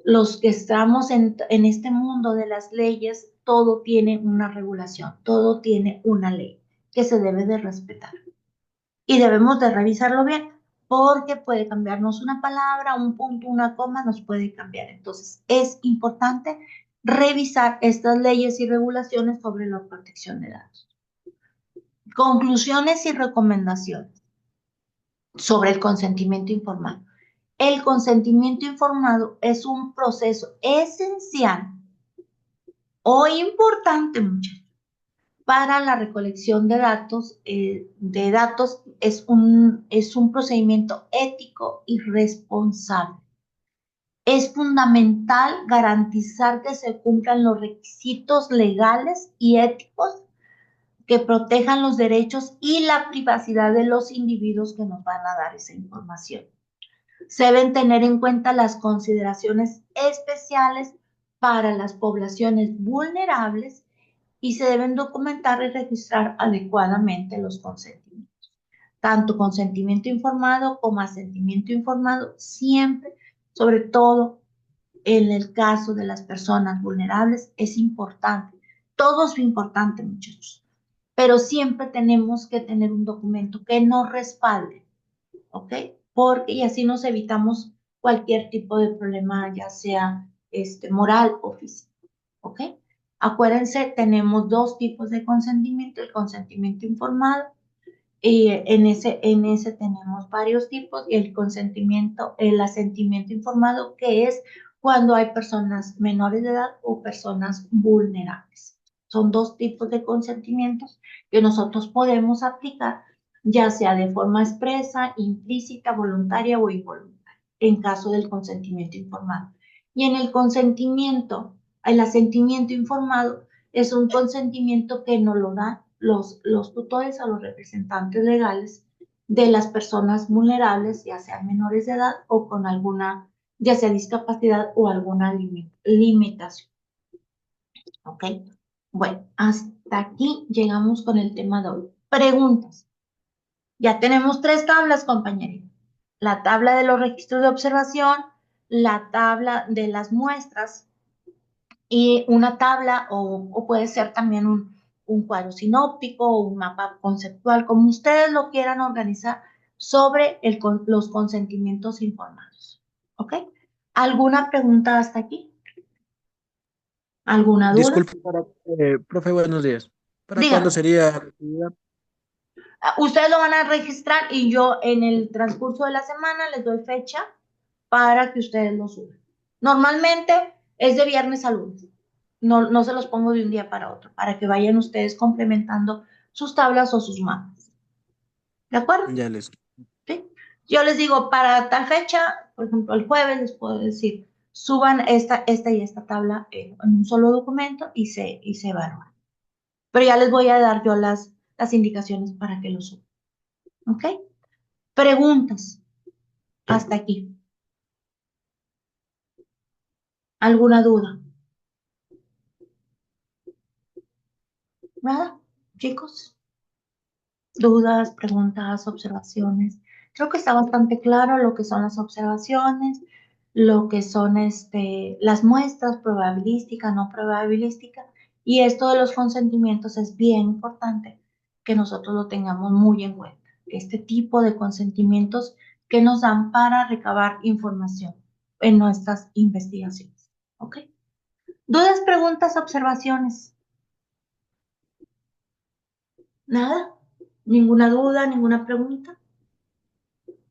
los que estamos en este mundo de las leyes, todo tiene una regulación, todo tiene una ley que se debe de respetar. Y debemos de revisarlo bien, porque puede cambiarnos una palabra, un punto, una coma, nos puede cambiar. Entonces, es importante revisar estas leyes y regulaciones sobre la protección de datos. Conclusiones y recomendaciones sobre el consentimiento informado. El consentimiento informado es un proceso esencial o importante, muchachos, para la recolección de datos. Es un procedimiento ético y responsable. es fundamental garantizar que se cumplan los requisitos legales y éticos que protejan los derechos y la privacidad de los individuos que nos van a dar esa información. Se deben tener en cuenta las consideraciones especiales para las poblaciones vulnerables y se deben documentar y registrar adecuadamente los consentimientos. Tanto consentimiento informado como asentimiento informado, siempre, sobre todo en el caso de las personas vulnerables, es importante. Todo es importante, muchachos, pero siempre tenemos que tener un documento que nos respalde, ¿ok? Porque y así nos evitamos cualquier tipo de problema, ya sea moral o físico, ¿ok? Acuérdense, tenemos dos tipos de consentimiento, el consentimiento informado, y en ese tenemos varios tipos, y el asentimiento informado, que es cuando hay personas menores de edad o personas vulnerables. Son dos tipos de consentimientos que nosotros podemos aplicar, ya sea de forma expresa, implícita, voluntaria o involuntaria, en caso del consentimiento informado. Y en el asentimiento informado es un consentimiento que nos lo dan los tutores o los representantes legales de las personas vulnerables, ya sean menores de edad o con alguna, ya sea discapacidad o alguna limitación. ¿Ok? Bueno, hasta aquí llegamos con el tema de hoy. Preguntas. Ya tenemos 3 tablas, compañeros. La tabla de los registros de observación, la tabla de las muestras y una tabla o puede ser también un cuadro sinóptico o un mapa conceptual, como ustedes lo quieran organizar sobre los consentimientos informados. ¿Ok? ¿Alguna pregunta hasta aquí? ¿Alguna duda? Disculpe, profe, buenos días. ¿Para cuándo Dígame. sería la actividad? Ustedes lo van a registrar y yo en el transcurso de la semana les doy fecha para que ustedes lo suban. Normalmente es de viernes a lunes. No se los pongo de un día para otro, para que vayan ustedes complementando sus tablas o sus mapas. ¿De acuerdo? Ya les. ¿Sí? Yo les digo, para tal fecha, por ejemplo, el jueves les puedo decir, suban esta y esta tabla en un solo documento y se evalúan. Pero ya les voy a dar yo las indicaciones para que lo suban. ¿Ok? Preguntas. Hasta aquí. ¿Alguna duda? ¿Nada, chicos? Dudas, preguntas, observaciones. Creo que está bastante claro lo que son las observaciones, lo que son las muestras probabilística, no probabilística, y esto de los consentimientos es bien importante que nosotros lo tengamos muy en cuenta. Este tipo de consentimientos que nos dan para recabar información en nuestras investigaciones. ¿Ok? ¿Dudas, preguntas, observaciones? ¿Nada? ¿Ninguna duda, ninguna pregunta?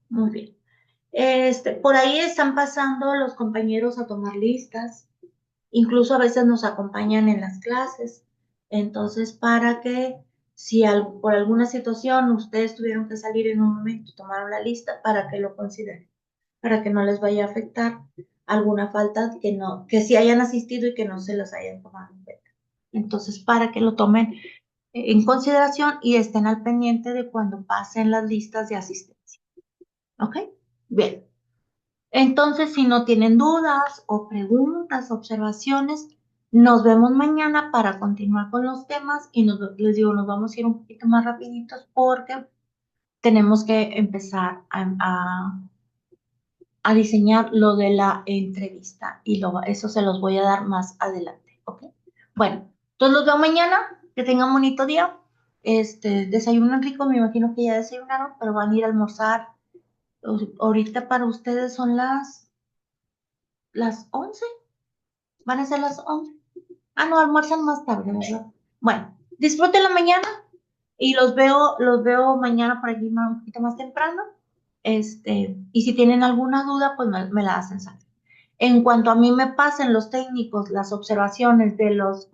Muy bien. Por ahí están pasando los compañeros a tomar listas, incluso a veces nos acompañan en las clases. Entonces, para que si por alguna situación ustedes tuvieron que salir en un momento, tomaron la lista para que lo consideren, para que no les vaya a afectar alguna falta que sí hayan asistido y que no se los hayan tomado en cuenta. Entonces, para que lo tomen en consideración y estén al pendiente de cuando pasen las listas de asistencia. ¿Ok? Bien. Entonces, si no tienen dudas o preguntas, observaciones, nos vemos mañana para continuar con los temas y les digo, nos vamos a ir un poquito más rapiditos porque tenemos que empezar a diseñar lo de la entrevista y eso se los voy a dar más adelante, ¿ok? Bueno, entonces los veo mañana, que tengan un bonito día, desayunan rico, me imagino que ya desayunaron, pero van a ir a almorzar. Ahorita para ustedes son las 11, van a ser las 11. Ah, no, almuerzan más tarde, ¿verdad? Bueno, disfruten la mañana y los veo mañana por aquí un poquito más temprano. Y si tienen alguna duda, pues me la hacen saber. En cuanto a mí me pasen los técnicos, las observaciones de los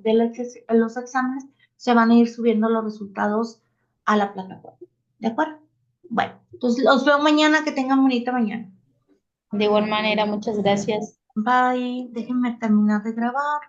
exámenes, se van a ir subiendo los resultados a la plataforma. ¿De acuerdo? Bueno, entonces los veo mañana, que tengan bonita mañana. De igual manera, muchas gracias. Bye. Déjenme terminar de grabar.